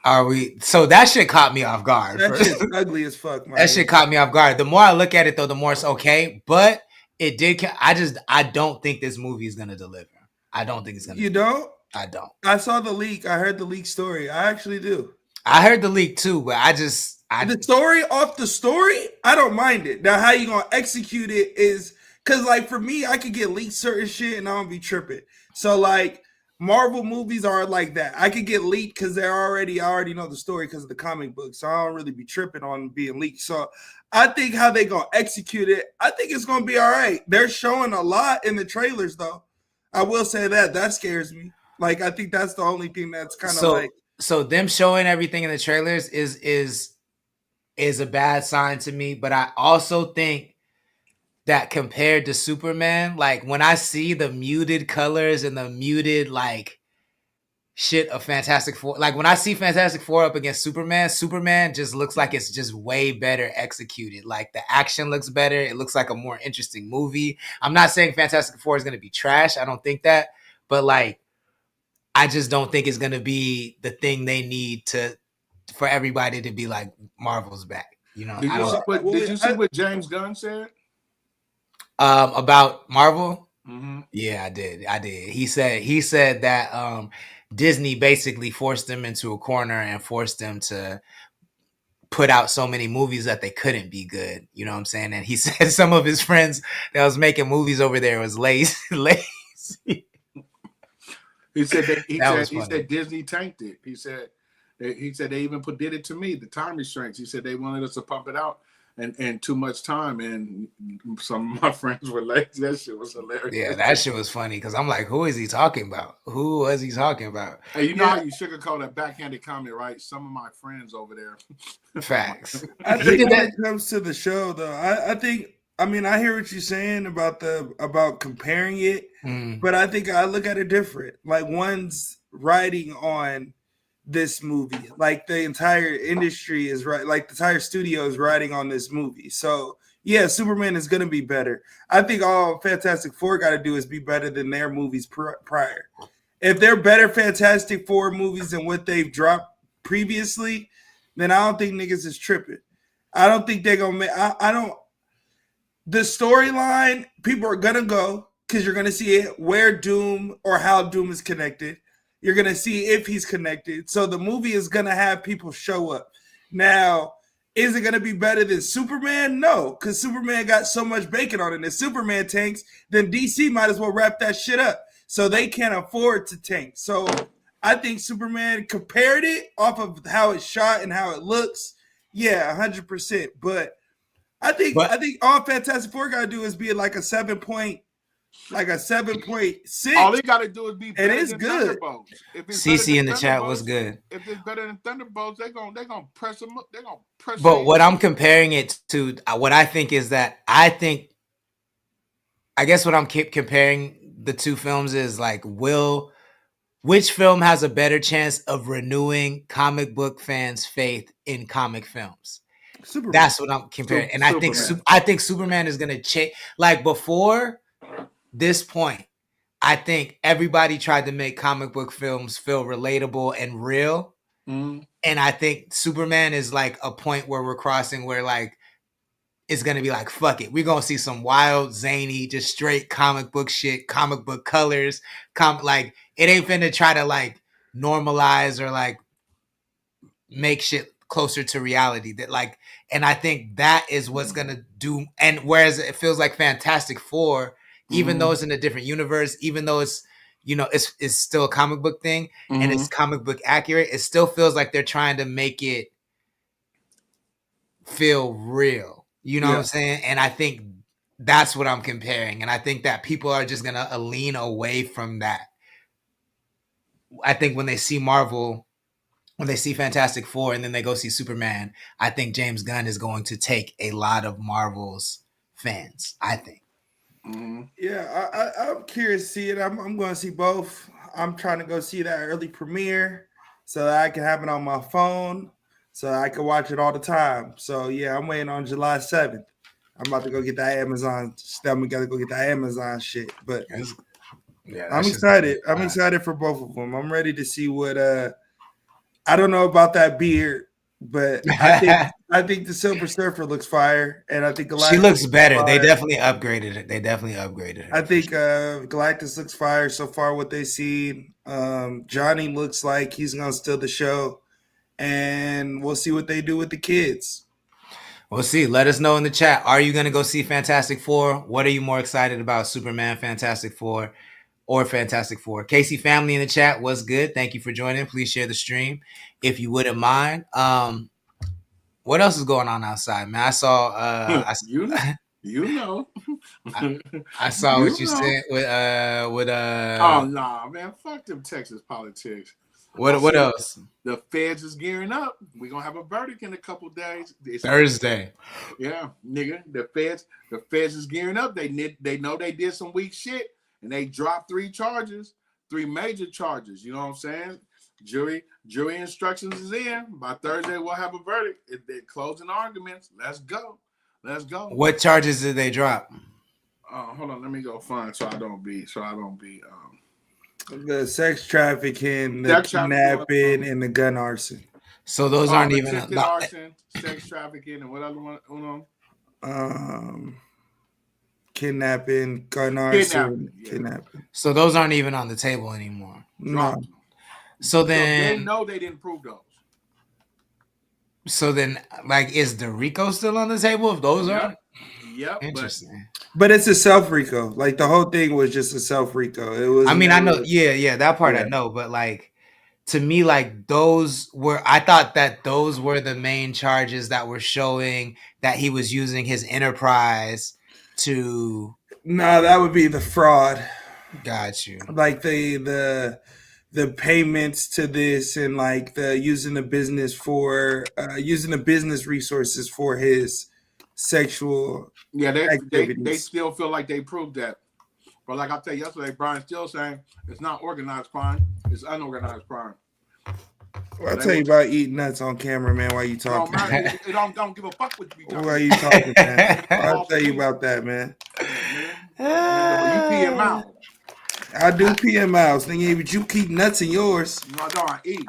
Are we? So that shit caught me off guard. That shit's ugly as fuck, man. That shit caught me off guard. The more I look at it, though, the more it's okay. But it did. I don't think this movie is gonna deliver. I don't think it's gonna. You don't? I don't. I saw the leak. I heard the leak story. I actually do. I heard the leak too, but the story off the story, I don't mind it. Now, how you gonna execute it is because, like, for me, I could get leaked certain shit and I don't be tripping. So, like, Marvel movies are like that. I could get leaked because I already know the story because of the comic book, so I don't really be tripping on being leaked. So, I think how they gonna execute it, I think it's gonna be all right. They're showing a lot in the trailers, though. I will say that scares me. Like, I think that's the only thing that's kind of like. So them showing everything in the trailers is a bad sign to me. But I also think that compared to Superman, like when I see the muted colors and the muted like shit of Fantastic Four, like when I see Fantastic Four up against Superman just looks like it's just way better executed. Like the action looks better. It looks like a more interesting movie. I'm not saying Fantastic Four is going to be trash. I don't think that. But like, I just don't think it's going to be the thing they need for everybody to be like, Marvel's back. You know, did you see what James Gunn said? About Marvel? Mm-hmm. Yeah, I did. He said that Disney basically forced them into a corner and forced them to put out so many movies that they couldn't be good. You know what I'm saying? And he said some of his friends that was making movies over there was lazy. He said Disney tanked it. He said they even did it to me, the time restraints. He said they wanted us to pump it out and too much time, and some of my friends were lazy. That shit was hilarious. Yeah, that shit was funny because I'm like, who is he talking about? Who was he talking about? Hey, you know how you sugarcoat that backhanded comment, right? Some of my friends over there. Facts. I think when it comes to the show, though, I mean, I hear what you're saying about comparing it, but I think I look at it different. Like, one's riding on this movie, like the entire industry is right, like the entire studio is riding on this movie. So yeah, Superman is gonna be better. I think all Fantastic Four got to do is be better than their movies prior. If they're better Fantastic Four movies than what they've dropped previously, then I don't think niggas is tripping. I don't think they're gonna make. I don't. The storyline, people are gonna go because you're gonna see it where Doom or how Doom is connected. You're going to see if he's connected. So the movie is going to have people show up. Now, is it going to be better than Superman? No, because Superman got so much bacon on it. If Superman tanks, then DC might as well wrap that shit up. So they can't afford to tank. So I think Superman compared it off of how it's shot and how it looks. Yeah, 100%. But I think all Fantastic Four got to do is be like a 7.6. All they got to do is be better than good. CC in the chat was good. If it's better than Thunderbolts, they're gonna press them up. They're gonna press. But what I'm comparing it to, what I think is that I guess what I'm comparing the two films is like, which film has a better chance of renewing comic book fans' faith in comic films? Superman. That's what I'm comparing, and I think Superman is gonna change. Like before this point, I think everybody tried to make comic book films feel relatable and real. And I think Superman is like a point where we're crossing where like it's going to be like, fuck it. We're going to see some wild, zany, just straight comic book shit, comic book colors. Like it ain't finna try to like normalize or like make shit closer to reality. That like, and I think that is what's going to do. And whereas it feels like Fantastic Four, even though it's in a different universe, even though it's, you know, it's still a comic book thing and it's comic book accurate, it still feels like they're trying to make it feel real. You know what I'm saying? And I think that's what I'm comparing. And I think that people are just going to lean away from that. I think when they see Marvel, when they see Fantastic Four and then they go see Superman, I think James Gunn is going to take a lot of Marvel's fans, I think. Yeah, I'm curious to see it. I'm going to see both. I'm trying to go see that early premiere so that I can have it on my phone so I can watch it all the time. So, yeah, I'm waiting on July 7th. I'm about to go get that Amazon. We got to go get that Amazon shit. But I'm excited. I'm excited for both of them. I'm ready to see what I don't know about that beard, but I think the Silver Surfer looks fire, and I think Galactus she looks better. Fire. They definitely upgraded it. They definitely upgraded her. I think Galactus looks fire so far. What they see, Johnny looks like he's gonna steal the show, and we'll see what they do with the kids. We'll see. Let us know in the chat. Are you gonna go see Fantastic Four? What are you more excited about, Superman, Fantastic Four, or Fantastic Four? Casey family in the chat, what's good? Thank you for joining. Please share the stream if you wouldn't mind. What else is going on outside, man? I saw I saw what you said with oh nah, man, fuck them Texas politics. What else? The feds is gearing up. We're gonna have a verdict in a couple days. Thursday. Yeah, nigga. The feds is gearing up. They know they did some weak shit, and they dropped 3 major charges. You know what I'm saying? Jury instructions is in. By Thursday, we'll have a verdict. They're closing arguments. Let's go. What charges did they drop? Hold on, let me go find so I don't be the sex trafficking, the kidnapping, and the gun arson. So those aren't even arson, sex trafficking, and what other one? Kidnapping, gun arson, kidnapping. So those aren't even on the table anymore. No. So then they know they didn't prove those. So then, like, is the RICO still on the table if those are? Yep. Interesting. But it's a self RICO. Like the whole thing was just a self RICO. It was. I mean, I know. Yeah, that part I know. But like, to me, like I thought that those were the main charges that were showing that he was using his enterprise to. No, that would be the fraud. Got you. Like the payments to this and like the using the business resources for his sexual they still feel like they proved that. But like I said yesterday, Brian's still saying it's not organized crime, it's unorganized crime. Well, I'll tell you about eating nuts on camera, man, while you talking. It don't give a fuck what you be talking. While you talking, man. I'll tell you about that, man. You pee him out. I do PM mouths, nigga, but you keep nuts in yours. No, I eat.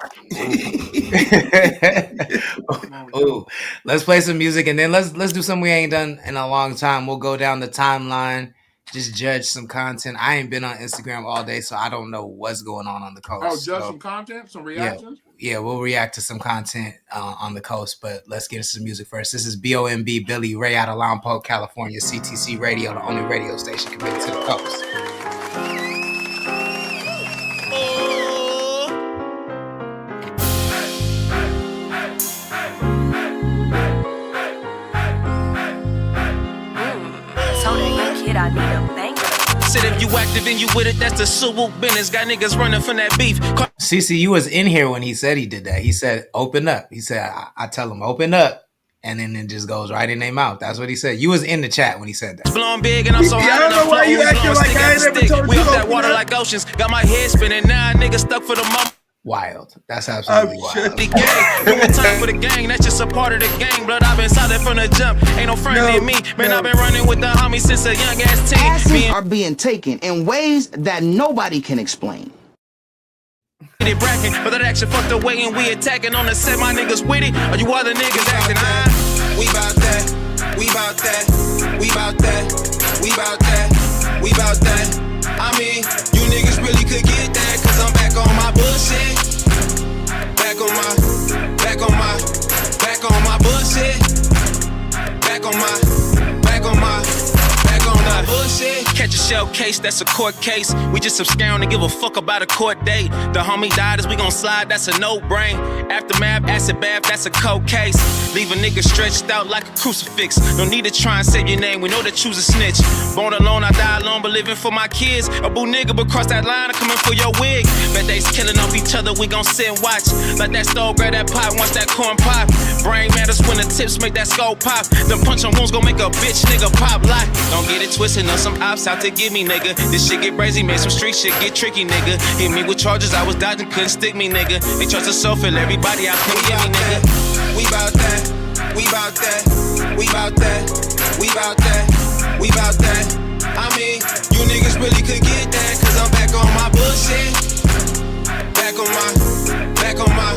Oh, let's play some music and then let's do something we ain't done in a long time. We'll go down the timeline, just judge some content. I ain't been on Instagram all day, so I don't know what's going on the coast. Oh, judge some content, some reactions? Yeah, we'll react to some content on the coast, but let's get into some music first. This is BOMB Billy Ray out of Lompoc, California, CTC Radio, the only radio station committed to the coast. I need a banger. Said if you active and you with it, that's the Suwu business. Got niggas running from that beef. CC, you was in here when he said he did that. He said, open up. He said, I tell him, open up. And then it just goes right in their mouth. That's what he said. You was in the chat when he said that. Blowing big and I'm so high. I don't know why you acting like I ain't never told you. We up that water like oceans. Got my head spinning. Now niggas stuck for the moment. Wild. That's absolutely wild. The gang. No time for the gang. That's just a part of the gang. Blood, I've been solid from the jump. Ain't no friend in me. Man, I've been running with the homies since a young ass teen. Assets are being taken in ways that nobody can explain. But that action fucked away and we attacking on the set. My niggas with it. Or you other niggas acting We bout that. We bout that. We bout that. We bout that. We bout that. I mean, you niggas really could get that, cause I'm back on my bullshit. Back on my bullshit. Back on my bullshit. Catch a shell case, that's a court case. We just obscuring to give a fuck about a court date. The homie died as we gon' slide, that's a no-brain. Aftermath, acid bath, that's a cold case. Leave a nigga stretched out like a crucifix. No need to try and say your name, we know that you's a snitch. Born alone, I die alone, but living for my kids. A boo nigga, but cross that line, I'm coming for your wig. Bet they's killing off each other, we gon' sit and watch. Let that stove grab that pot, watch that corn pop. Brain matters when the tips make that skull pop. Them punch on wounds gon' make a bitch nigga pop like. Don't get it twisted, know some ops out to get me, nigga. This shit get crazy, made some street shit get tricky, nigga. Hit me with charges, I was dodging, couldn't stick me, nigga. They trust the soul, fill everybody out, couldn't get me, nigga. We bout that, we bout that, we bout that, we bout that, we bout that. I mean, you niggas really could get that, cause I'm back on my bullshit. Back on my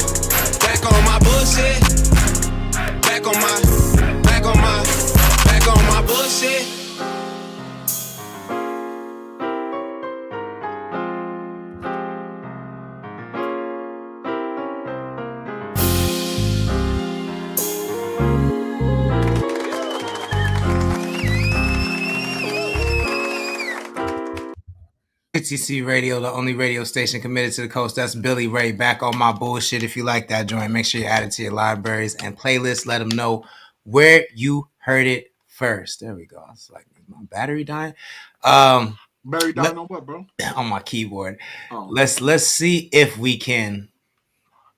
CTC Radio, the only radio station committed to the coast. That's Billy Ray back on my bullshit. If you like that joint, make sure you add it to your libraries and playlists. Let them know where you heard it first. There we go. It's like, is my battery dying? Battery dying on what, bro? On my keyboard. Oh. Let's see if we can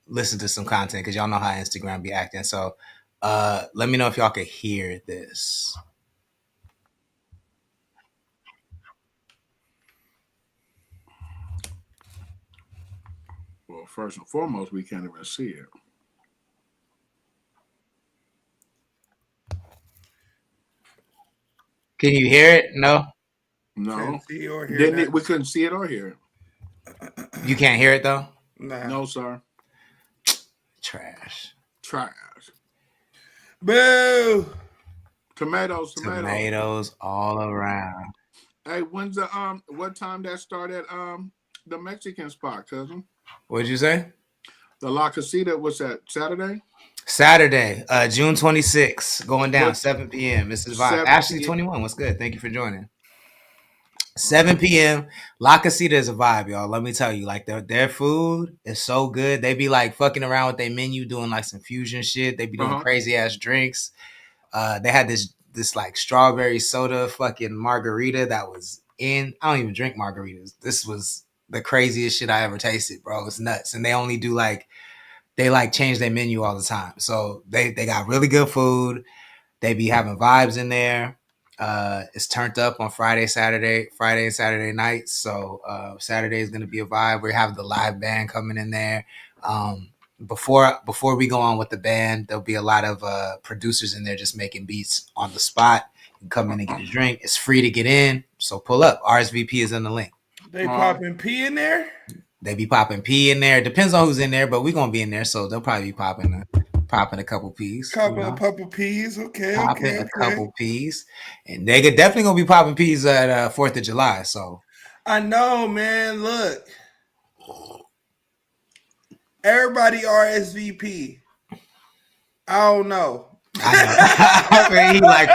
listen to some content, because y'all know how Instagram be acting. So let me know if y'all can hear this. Well, first and foremost, we can't even see it. Can you hear it? No. No. See or hear we couldn't see it or hear it. You can't hear it though? No, sir. Trash. Boo. Tomatoes all around. Hey, when's the what time that start at the Mexican spot, cousin? What'd you say? The La Casita, what's that, Saturday? Saturday, June 26th, going down 7 p.m. This is Vibe. Ashley 21, what's good? Thank you for joining. 7 p.m. La Casita is a vibe, y'all. Let me tell you, like their food is so good. They be like fucking around with their menu, doing like some fusion shit. They be doing crazy ass drinks. They had this like strawberry soda fucking margarita that was in. I don't even drink margaritas. This was the craziest shit I ever tasted, bro. It's nuts. And they only do they change their menu all the time. So they got really good food. They be having vibes in there. It's turned up on Friday and Saturday nights. So Saturday is gonna be a vibe. We have the live band coming in there. Before we go on with the band, there'll be a lot of producers in there just making beats on the spot. You can come in and get a drink. It's free to get in, so pull up. RSVP is in the link. They popping P in there? They be popping P in there. Depends on who's in there, but we're gonna be in there, so they'll probably be popping a couple P's. Couple P's, okay. A couple P's. And they could definitely gonna be popping P's at 4th of July. So I know, man. Look. Everybody RSVP. I don't know. I mean, he like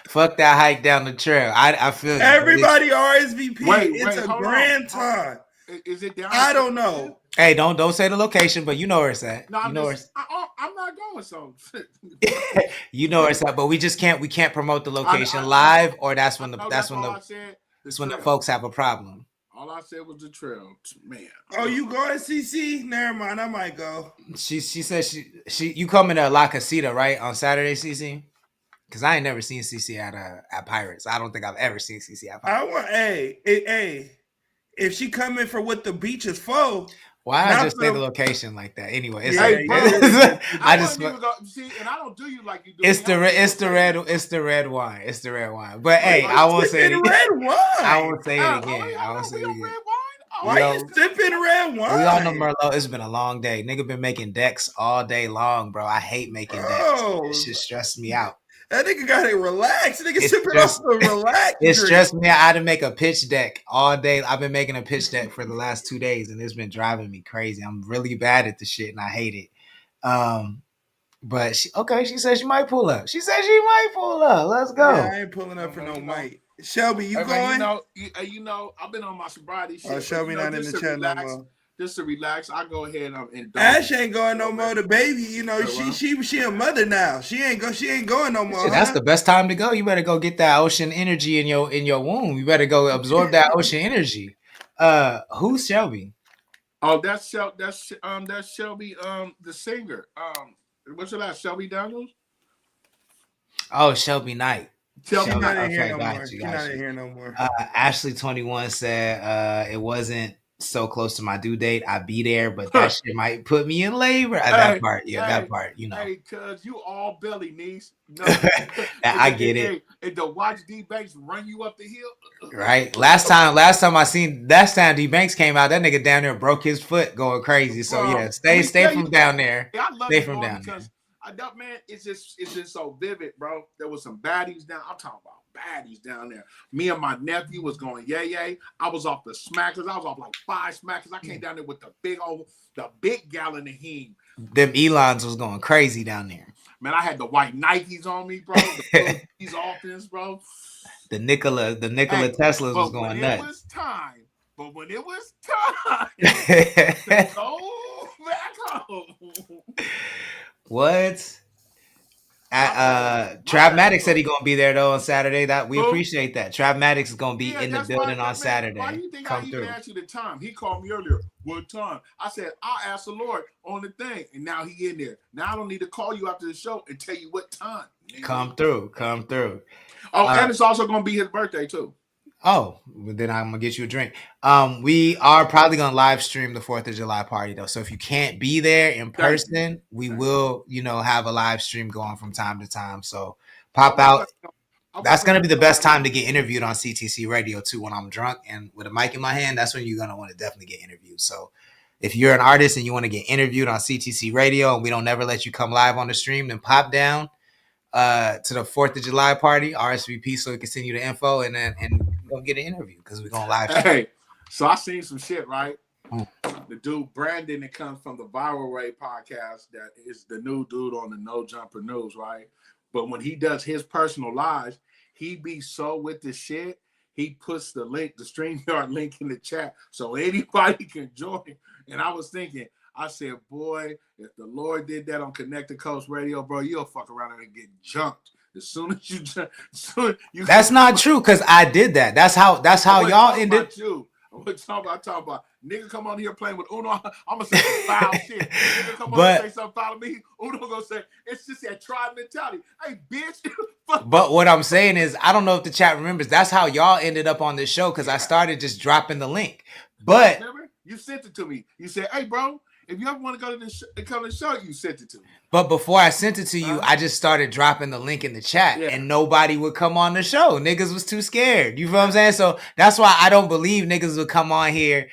fuck that hike down the trail. I feel everybody RSVP. It's a grand time. Is it down? I don't know. Hey, don't say the location, but you know where it's at. No, I'm not going. So you know where it's at, but we can't promote the location live, or that's when the folks have a problem. All I said was the trail, man. Oh, you going, CC? Never mind, I might go. She said you coming to La Casita, right, on Saturday, CC? Because I ain't never seen CC at Pirates. I don't think I've ever seen CC at Pirates. Hey, if she coming for what the beach is for. Why I just say the location like that? Anyway, it's I just see, and I don't do you like you do. It's the red wine. It's the red wine. But hey, I won't say it again. Red wine. I won't say it again. I won't say it again. Why you sipping red wine? We all know Merlot. It's been a long day. Nigga been making decks all day long, bro. I hate making decks. It shit stressed me out. That nigga got it relaxed. Nigga sipping off the relaxed. It stressed me out. I had to make a pitch deck all day. I've been making a pitch deck for the last 2 days, and it's been driving me crazy. I'm really bad at the shit, and I hate it. But she said she might pull up. Let's go. Yeah, I ain't pulling up for no might. Shelby, you going? You know, I've been on my sobriety shit. Oh, Shelby not in the chat no more. Just to relax, I go ahead and Ash ain't going no more. The baby, you know, she a mother now. She ain't going no more. That's the best time to go. You better go get that ocean energy in your womb. You better go absorb that ocean energy. Who's Shelby? Oh, that's Shelby. The singer. What's her last? Shelby Daniels. Oh, Shelby Knight. Shelby not in here no more. She's not in here no more. Ashley 21 said it wasn't so close to my due date. I'd be there, but that shit might put me in labor. That part, you know. Hey, cuz you all belly, niece. No, I get it. And to watch D Banks run you up the hill. Right. Last time D Banks came out, that nigga down there broke his foot going crazy. So yeah, stay from down there. I love stay from down there. Man, it's just so vivid, bro. There was some baddies down. I'm talking about baddies down there. Me and my nephew was going yay. I was off the smackers. I was off like 5 smackers. I came down there with the big gallon of heme. Them Elons was going crazy down there. Man, I had the white Nikes on me, bro. These offense, bro. The Nikola Teslas was going nuts. It was time But when it was time to go back home. What? Travmatic said he's gonna be there though on Saturday. That we appreciate that. Travmatic is gonna be in the building on Saturday. Why do you think Come I even through. asked you the time? He called me earlier. What time? I said I'll ask the Lord on the thing, and now he in there. Now I don't need to call you after the show and tell you what time. Come through. Oh, and it's also gonna be his birthday too. Oh, well, then I'm gonna get you a drink. We are probably gonna live stream the 4th of July party though. So if you can't be there in person, we will, have a live stream going from time to time. So pop out. That's gonna be the best time to get interviewed on CTC Radio too. When I'm drunk and with a mic in my hand, that's when you're gonna want to definitely get interviewed. So if you're an artist and you want to get interviewed on CTC Radio and we don't never let you come live on the stream, then pop down to the 4th of July party, RSVP, so we can send you the info and go get an interview because we're gonna live stream. Hey, so I seen some shit, right? The dude Brandon that comes from the Viral Ray podcast, that is the new dude on the No Jumper News, right? But when he does his personal lives, he be so with the shit, he puts the link, the StreamYard link in the chat so anybody can join. And I was thinking, I said, boy, if the Lord did that on Connect the Coast Radio, bro, you'll fuck around and get jumped. As soon as you jump, that's not true, because I did that. That's how y'all ended. I'm talking about nigga come on here playing with Uno. I'm gonna say some foul shit. Nigga come on and say something foul to me. Uno gonna say it's just that tribe mentality. Hey, bitch. But what I'm saying is, I don't know if the chat remembers. That's how y'all ended up on this show, because I started just dropping the link. But remember, you sent it to me. You said, "Hey, bro, if you ever want to go to the show, you sent it to me." But before I sent it to you, I just started dropping the link in the chat, and nobody would come on the show. Niggas was too scared. You feel what I'm saying? So that's why I don't believe niggas would come on here.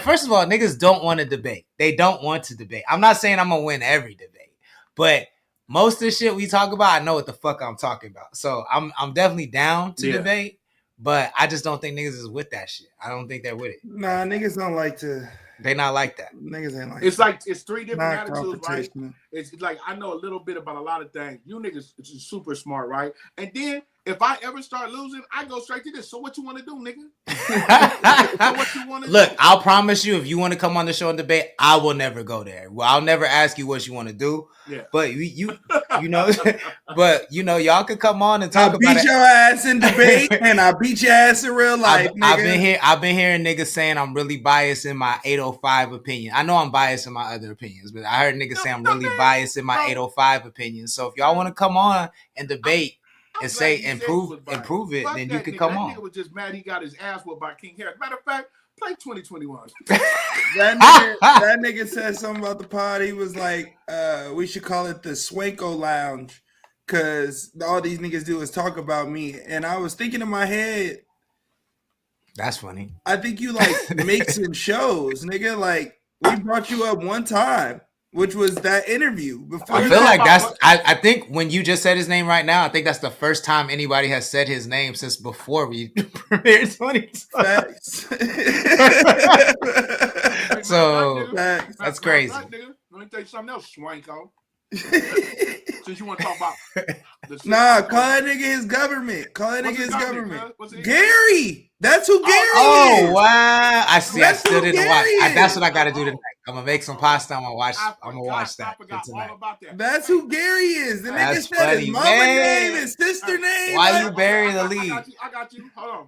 First of all, niggas don't want to debate. They don't want to debate. I'm not saying I'm gonna win every debate, but most of the shit we talk about, I know what the fuck I'm talking about. So I'm definitely down to debate, but I just don't think niggas is with that shit. I don't think they're with it. Nah, niggas don't like to. They not like that. Niggas ain't like. It's that. like it's three different attitudes, right? competition. It's like I know a little bit about a lot of things. You niggas is super smart, right? And then if I ever start losing, I go straight to this. So what you want to do, nigga? So what you want to Look, do? I'll promise you, if you want to come on the show and debate, I will never go there. Well, I'll never ask you what you want to do. Yeah. But you know, but y'all could come on and talk about it. I beat your ass in debate, and I beat your ass in real life, nigga. I've been hearing niggas saying I'm really biased in my 805 opinion. I know I'm biased in my other opinions, but I heard niggas say I'm really biased in my 805 opinion. So if y'all want to come on and debate and say improve it, then you can come on. That nigga was just mad he got his ass whooped by King Harris. Matter of fact, play 2021. that nigga said something about the pod. He was like, we should call it the Swanko Lounge, because all these niggas do is talk about me. And I was thinking in my head, that's funny. I think you like mixing shows, nigga. Like, we brought you up one time, which was that interview. Before I feel like that's. I think when you just said his name right now, I think that's the first time anybody has said his name since before we premiered 20. So that's crazy. Let me tell you something else, Swanko. Since you want to talk about nah, call that nigga his government. Call that nigga his government. Gary. That's who Gary is. Oh wow! I see. I still didn't watch. That's what I got to do tonight. I'm gonna make some pasta. I'm gonna watch that tonight. That's who Gary is. The nigga said his mama name, his sister name. Why you bury the lead? I got you. Hold on.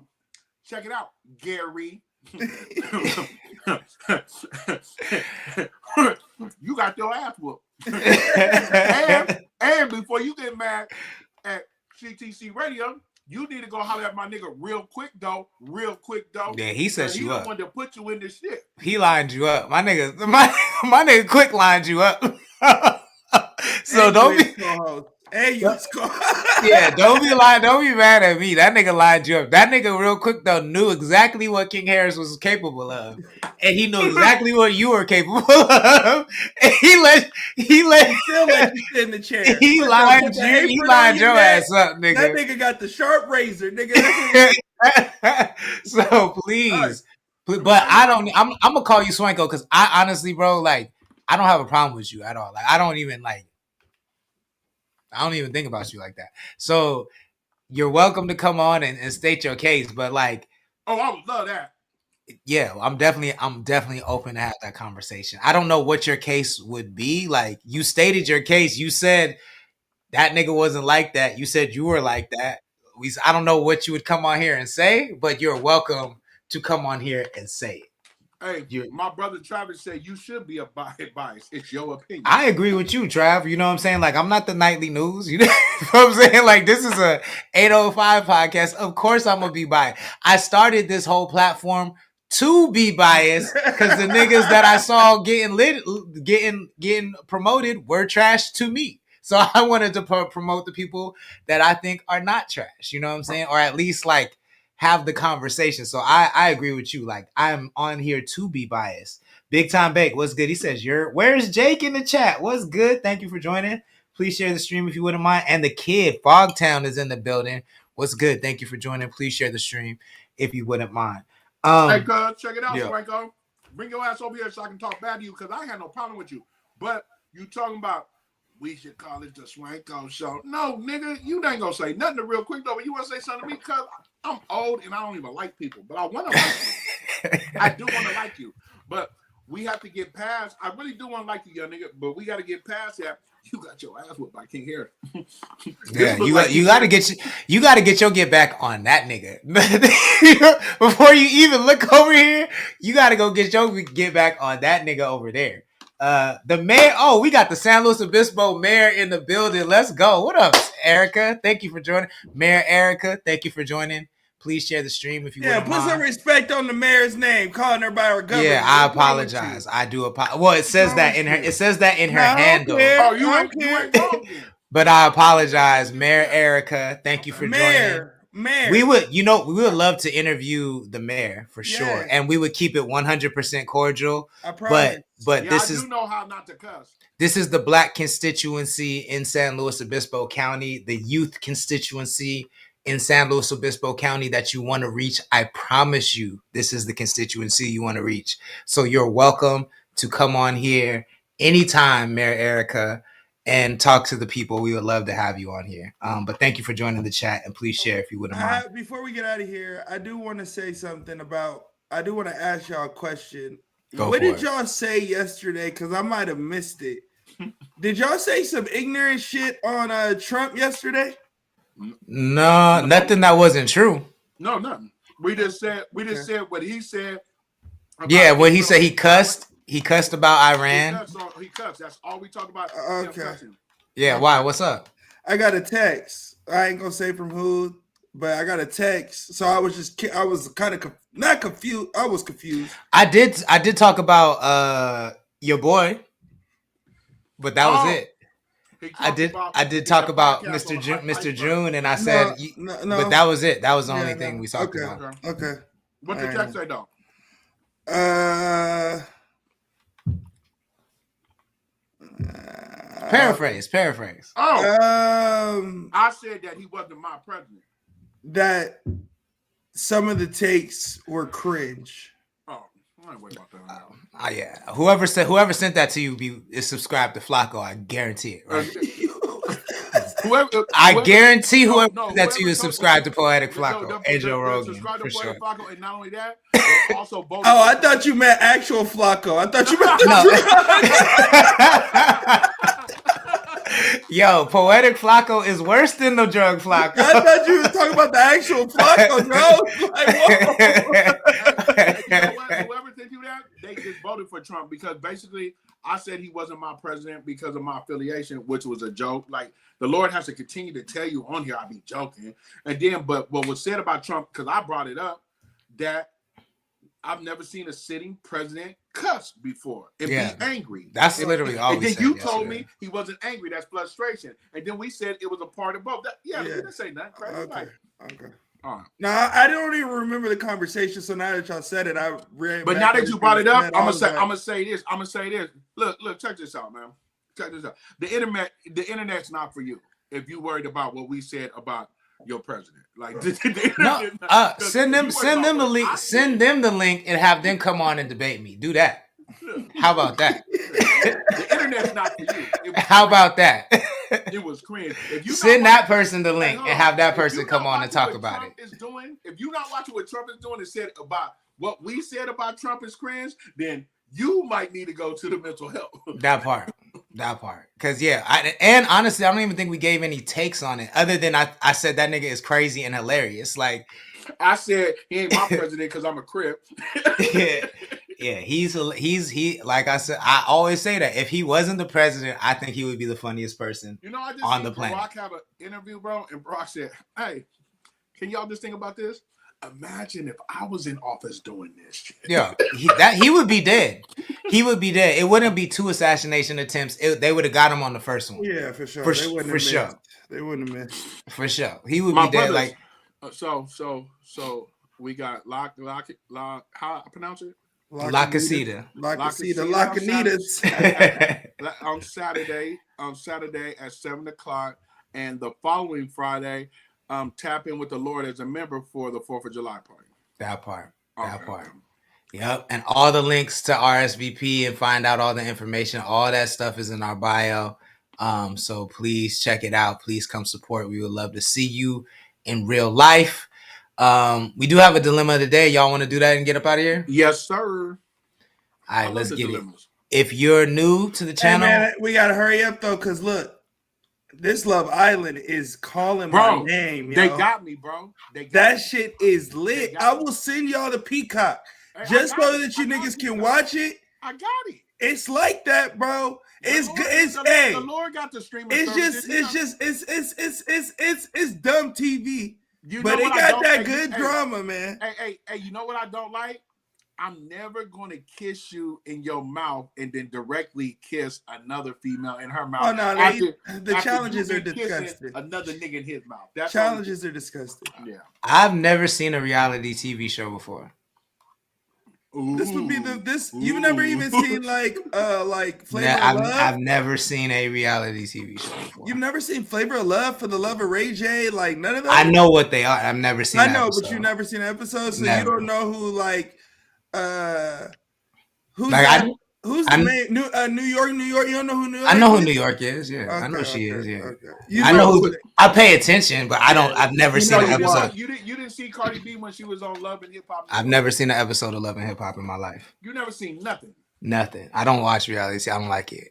Check it out, Gary. You got your ass whooped. and before you get mad at CTC Radio, you need to go holler at my nigga real quick though. Yeah, he set you up. He wanted to put you in this shit. He lined you up. My nigga quick lined you up. So don't be. Yeah, don't be lying. Don't be mad at me. That nigga lined you up. That nigga real quick though knew exactly what King Harris was capable of, and he knew exactly what you were capable of. And he still let you sit in the chair. He lined your ass up, nigga. That nigga got the sharp razor, nigga. So please, but I'm gonna call you Swanko because I honestly, bro, like I don't have a problem with you at all. Like I don't even think about you like that. So you're welcome to come on and state your case, but like, oh, I would love that. Yeah, I'm definitely open to have that conversation. I don't know what your case would be. Like, you stated your case. You said that nigga wasn't like that. You said you were like that. I don't know what you would come on here and say, but you're welcome to come on here and say it. Hey, my brother Travis said you should be a bias. It's your opinion. I agree with you, Trav. You know what I'm saying? Like, I'm not the nightly news. You know what I'm saying? Like, this is a 805 podcast. Of course I'm gonna be biased. I started this whole platform to be biased because the niggas that I saw getting promoted were trash to me. So I wanted to promote the people that I think are not trash. You know what I'm saying? Or at least like have the conversation. So I agree with you. Like, I'm on here to be biased. Big Time Bake, what's good? He says, where's Jake in the chat? What's good? Thank you for joining. Please share the stream if you wouldn't mind. And the kid, Fogtown, is in the building. What's good? Thank you for joining. Please share the stream if you wouldn't mind. Hey, cuz, check it out, Swanko. Bring your ass over here so I can talk bad to you because I had no problem with you. But you talking about we should call it the Swanko show. No, nigga, you ain't gonna say nothing real quick though. But you want to say something to me because I'm old and I don't even like people. But I want to like you. I do want to like you. But we have to get past. I really do want to like you, young nigga. But we got to get past that. You got your ass whooped by King Hair. Yeah, you got to get your get back on that nigga before you even look over here. You got to go get your get back on that nigga over there. The mayor. Oh, we got the San Luis Obispo mayor in the building. Let's go. What up, Erica? Thank you for joining, Mayor Erica. Thank you for joining. Please share the stream if you want. Put some respect on the mayor's name, calling everybody our government. Yeah, I apologize. I do apologize. Well, it says that in her. It says that in her handle. Oh, you ain't wrong. But I apologize, Mayor Erica. Thank you for joining. Mayor. We would love to interview the mayor for sure, and we would keep it 100% cordial. I promise. But I do know how not to cuss. This is the Black constituency in San Luis Obispo County, the youth constituency in San Luis Obispo County that you want to reach. I promise you, this is the constituency you want to reach. So you're welcome to come on here anytime, Mayor Erica, and talk to the people. We would love to have you on here. But thank you for joining the chat, and please share if you wouldn't mind. Before we get out of here, I do want to say something I do want to ask y'all a question. What did y'all say yesterday? Because I might have missed it. Did y'all say some ignorant shit on Trump yesterday? No, nothing that wasn't true. No, nothing. We just said what he said. Yeah, what he said, he cussed. He cussed about Iran. He cussed. That's all we talk about. Okay. Yeah, why? What's up? I got a text. I ain't gonna say from who, but I got a text. So I was kind of not confused. I was confused. I did talk about your boy, but that was it. I did talk about Mr. June, and I said, no. But that was it. That was the only thing we talked about. Okay. What did Jack say though? Paraphrase. Oh, I said that he wasn't my president. That some of the takes were cringe. Oh, I ain't worried about that. Yeah. Whoever sent that to you is subscribed to Flacco. I guarantee it. Right? I guarantee whoever sent that to you is subscribed to Poetic Flacco and Joe Rogan for sure. Flacco, and not only that, also both. Oh, I thought you meant actual Flacco. I thought you meant Yo, Poetic Flacco is worse than the drug Flacco. I thought you were talking about the actual Flacco, bro. Like, whoever sent you that, they just voted for Trump because basically I said he wasn't my president because of my affiliation, which was a joke. Like, the Lord has to continue to tell you on here I be joking. And then, but what was said about Trump, because I brought it up, that I've never seen a sitting president cuss before and be angry. That's literally all. And then you told me he wasn't angry. That's frustration. And then we said it was a part of both. We didn't say nothing. Okay. All right. Now I don't even remember the conversation. So now that y'all said it, I read. But now that you brought it up, I'm gonna say this. Look, check this out, man. Check this out. The internet's not for you. If you worried about what we said about your president, like send them the link. Send them the link and have them come on and debate me. Do that. How about that? The internet's not for you. How about that? It was cringe. If you send that person the link and have that person come on and talk about it. If you're not watching what Trump is doing and said about what we said about Trump is cringe, then you might need to go to the mental health. That part. Because, and honestly, I don't even think we gave any takes on it other than I said that nigga is crazy and hilarious. Like, I said he ain't my president because I'm a Crip. Yeah, he's like I said, I always say that if he wasn't the president, I think he would be the funniest person I just on the planet. Barack have an interview, bro, and Barack said, "Hey, can y'all just think about this? Imagine if I was in office doing this shit." Yeah, he would be dead. He would be dead. It wouldn't be 2 assassination attempts. They would have got him on the first one. Yeah, for sure. For sure. They wouldn't have missed. For sure. He would be dead. Like, so we got how I pronounce it? La Casita. Lacanitas. on Saturday at 7:00, and the following Friday, tap in with the Lord as a member for the 4th of July party. That part. Yep. And all the links to RSVP and find out all the information, all that stuff is in our bio. So please check it out. Please come support. We would love to see you in real life. We do have a dilemma today. Y'all want to do that and get up out of here? Yes, sir. All right, let's get it. If you're new to the channel, hey man, we gotta hurry up though, because look, this Love Island is calling my name. Yo. They got me, bro. That shit is lit. I will send y'all the Peacock just so that you niggas can watch it. I got it. It's like that, bro. It's good. The Lord got the streaming. It's dumb TV. But it got that good drama, man. Hey, you know what I don't like? I'm never going to kiss you in your mouth and then directly kiss another female in her mouth. Oh, no, the challenges are disgusting. Another nigga in his mouth. Challenges are disgusting. Yeah. I've never seen a reality TV show before. Ooh. This would be you've never even seen like Flavor of Love? I've never seen a reality TV show before. You've never seen Flavor of Love, For the Love of Ray J? Like none of those? I know what they are. I've never seen I know, but you've never seen an episode, so you don't know who who's the main New York? You don't know who New York is? I know who New York is, yeah. Okay, I know she is, yeah. Okay. I know who I pay attention, but I've never seen an episode. You didn't see Cardi B when she was on Love and Hip Hop? I've never seen an episode of Love and Hip Hop in my life. You never seen nothing? Nothing. I don't watch reality. I don't like it.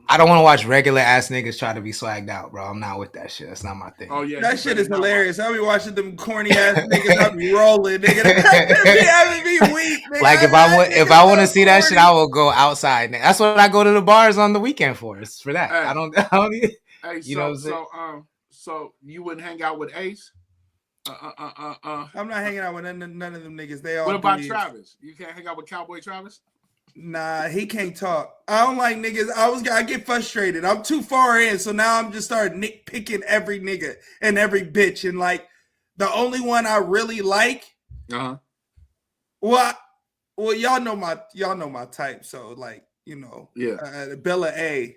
I don't want to watch regular ass niggas try to be swagged out, bro. I'm not with that shit. That's not my thing. Oh yeah, that shit is hilarious. I be watching them corny ass niggas. I be rolling, nigga. They having me weak, nigga. Like if I want to see that shit, I will go outside. Nigga. That's what I go to the bars on the weekend for. It's for that. Hey, I don't. Hey, you know what I'm saying? So you wouldn't hang out with Ace? I'm not hanging out with none of them niggas. They all. What about Travis? You can't hang out with Cowboy Travis? Nah, he can't talk. I don't like niggas. I get frustrated. I'm too far in, so now I'm just starting nitpicking every nigga and every bitch. And like the only one I really like. Well, y'all know my type. So like Bella A.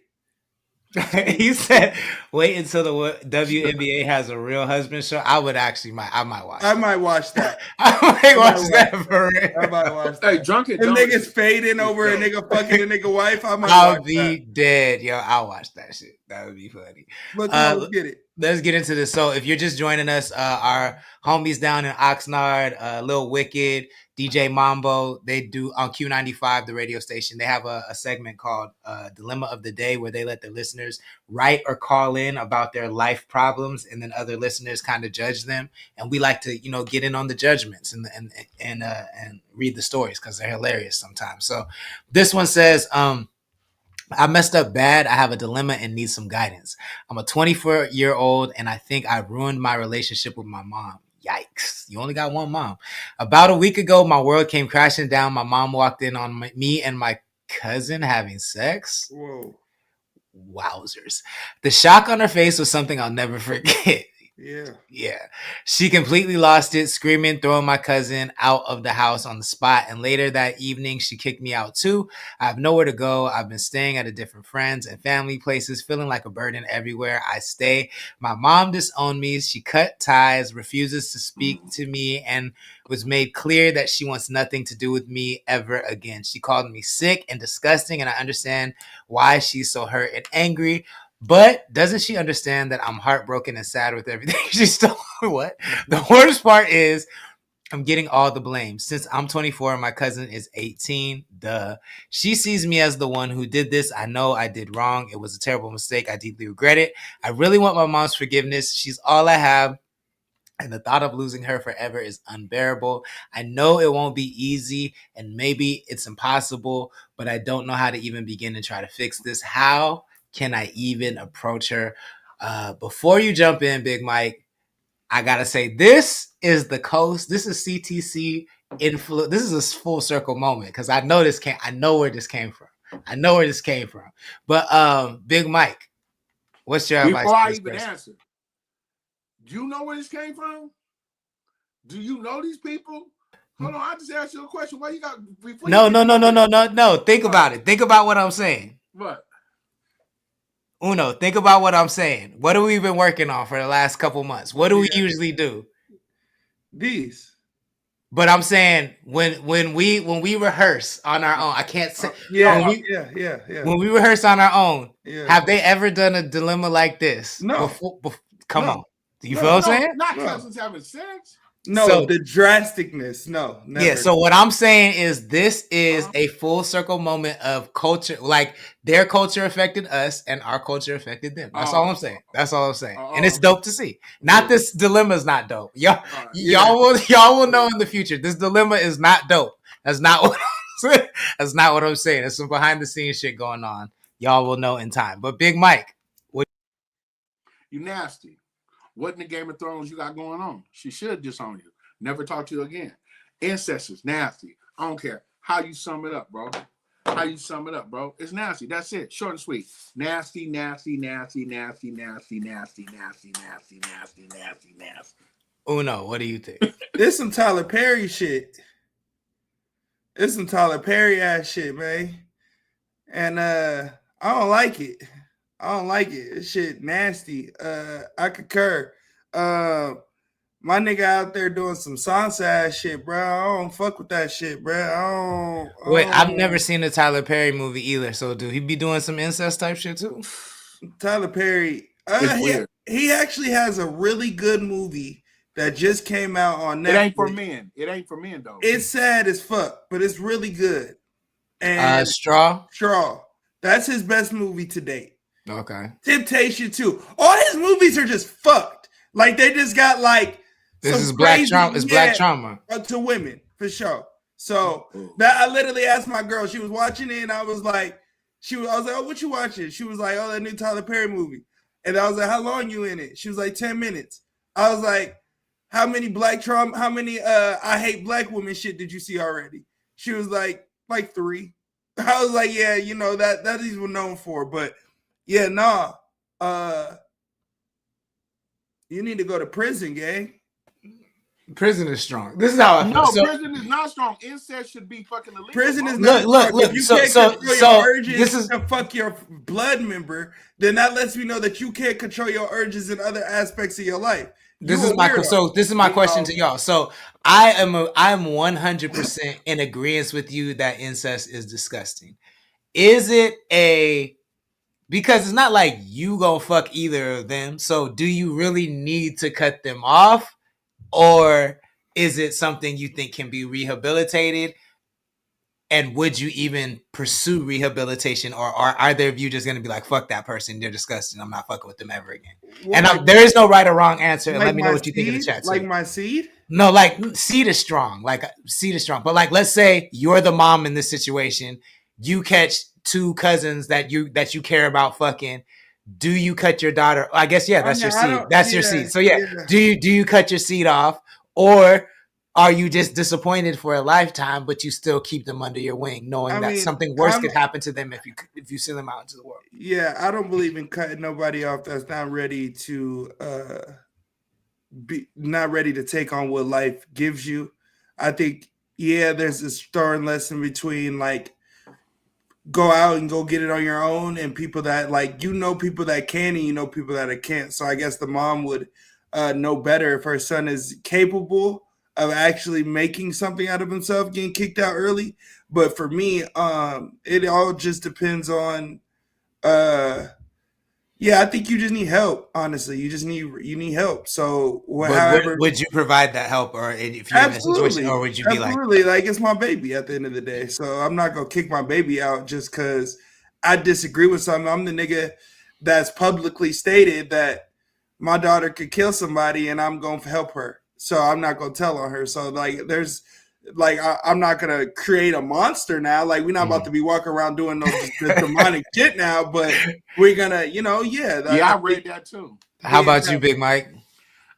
He said, "Wait until the WNBA has a real husband show." I might watch. I might watch that. I might watch that for real. I might watch that. Hey, drunken niggas fading over a nigga fucking a nigga wife. I'll be dead, yo. I'll watch that shit. That would be funny. But let's get it. Let's get into this. So if you're just joining us, our homies down in Oxnard, Lil Wicked, DJ Mambo, they do on Q95, the radio station. They have a segment called Dilemma of the Day, where they let their listeners write or call in about their life problems, and then other listeners kind of judge them. And we like to, get in on the judgments and read the stories because they're hilarious sometimes. So this one says, I messed up bad. I have a dilemma and need some guidance. I'm a 24-year-old and I think I ruined my relationship with my mom. Yikes. You only got one mom. About a week ago, my world came crashing down. My mom walked in on me and my cousin having sex. Whoa. Wowzers. The shock on her face was something I'll never forget. Yeah. She completely lost it, screaming, throwing my cousin out of the house on the spot. And later that evening, she kicked me out too. I have nowhere to go. I've been staying at different friends and family places, feeling like a burden everywhere I stay. My mom disowned me. She cut ties, refuses to speak to me, and was made clear that she wants nothing to do with me ever again. She called me sick and disgusting, and I understand why she's so hurt and angry. But doesn't she understand that I'm heartbroken and sad with everything she stole? What? The worst part is I'm getting all the blame. Since I'm 24 and my cousin is 18, duh. She sees me as the one who did this. I know I did wrong. It was a terrible mistake. I deeply regret it. I really want my mom's forgiveness. She's all I have. And the thought of losing her forever is unbearable. I know it won't be easy and maybe it's impossible, but I don't know how to even begin to try to fix this. How can I even approach her? Before you jump in, Big Mike, I gotta say, this is the coast. This is CTC influence. This is a full circle moment because I know this I know where this came from. But Big Mike, what's your advice? Before I even answer, do you know where this came from? Do you know these people? Hold on, I just asked you a question. Why you got? No. Think about it. Think about what I'm saying. What? Uno, think about what I'm saying. What have we been working on for the last couple months? What do we usually do? These. But I'm saying when we rehearse on our own, I can't say When we rehearse on our own, have they ever done a dilemma like this? No. Come on. Do you feel what I'm saying? Not cousins having sex. No, so, the drasticness. No, never. Yeah, so what I'm saying is this is a full circle moment of culture. Like their culture affected us and our culture affected them. That's all I'm saying. And it's dope to see. Not this dilemma is not dope. Y'all will know in the future. This dilemma is not dope. That's not what I'm saying. That's not what I'm saying. There's some behind the scenes shit going on. Y'all will know in time. But Big Mike, you nasty. What in the Game of Thrones you got going on? She should disown you. Never talk to you again. Incest is nasty. I don't care how you sum it up, bro. It's nasty. That's it. Short and sweet. Nasty. Uno, what do you think? This some Tyler Perry shit. It's some Tyler Perry ass shit, man. And I don't like it. This shit nasty. I concur. My nigga out there doing some Sansa ass shit, bro. I don't fuck with that shit, bro. Wait, I've never seen a Tyler Perry movie either. So do he be doing some incest type shit too? Tyler Perry, he actually has a really good movie that just came out on Netflix. It ain't for men though. It's sad as fuck, but it's really good. And Straw. That's his best movie to date. Okay. Temptation 2. All his movies are just fucked. Like they just got like this is black trauma. It's black trauma to women for sure. So that I literally asked my girl. She was watching it, and I was like, I was like, "Oh, what you watching?" She was like, "Oh, that new Tyler Perry movie." And I was like, "How long you in it?" She was like, 10 minutes. I was like, "How many I hate black women shit did you see already?" She was like 3. I was like, "Yeah, you know that he's known for, but." Yeah, nah. You need to go to prison, gang. Prison is strong. This is how I feel. Prison is not strong. Incest should be fucking illegal. Prison is not strong. If you can't control your urges to fuck your blood member, then that lets me know that you can't control your urges in other aspects of your life. This is my question to y'all. So I am 100% in agreement with you that incest is disgusting. Is it because it's not like you gonna fuck either of them. So do you really need to cut them off? Or is it something you think can be rehabilitated? And would you even pursue rehabilitation? Or are there of you just gonna be like, fuck that person, they're disgusting, I'm not fucking with them ever again? Well, and there is no right or wrong answer. And let me know what you think in the chat. Like my seed? No, like seed is strong. But like, let's say you're the mom in this situation. You catch 2 cousins that you care about fucking. Do you cut your daughter? I guess that's your seed. That's your seed. So do you cut your seed off, or are you just disappointed for a lifetime, but you still keep them under your wing, knowing that something worse could happen to them if you send them out into the world? Yeah, I don't believe in cutting nobody off that's not ready to take on what life gives you. I think there's a stern lesson between like go out and go get it on your own, and people that people that can and people that can't. So I guess the mom would know better if her son is capable of actually making something out of himself, getting kicked out early. But for me, it all just depends on Yeah, I think you just need help. Honestly, you need help. So But however, would you provide that help, or if you're in a situation, absolutely, or would you be like, absolutely, like it's my baby at the end of the day. So I'm not gonna kick my baby out just because I disagree with something. I'm the nigga that's publicly stated that my daughter could kill somebody, and I'm gonna help her. So I'm not gonna tell on her. So like, there's like I'm not gonna create a monster now. Like we're not about to be walking around doing the demonic shit now, but we're gonna, Yeah, I read that too. how about you, Big Mike?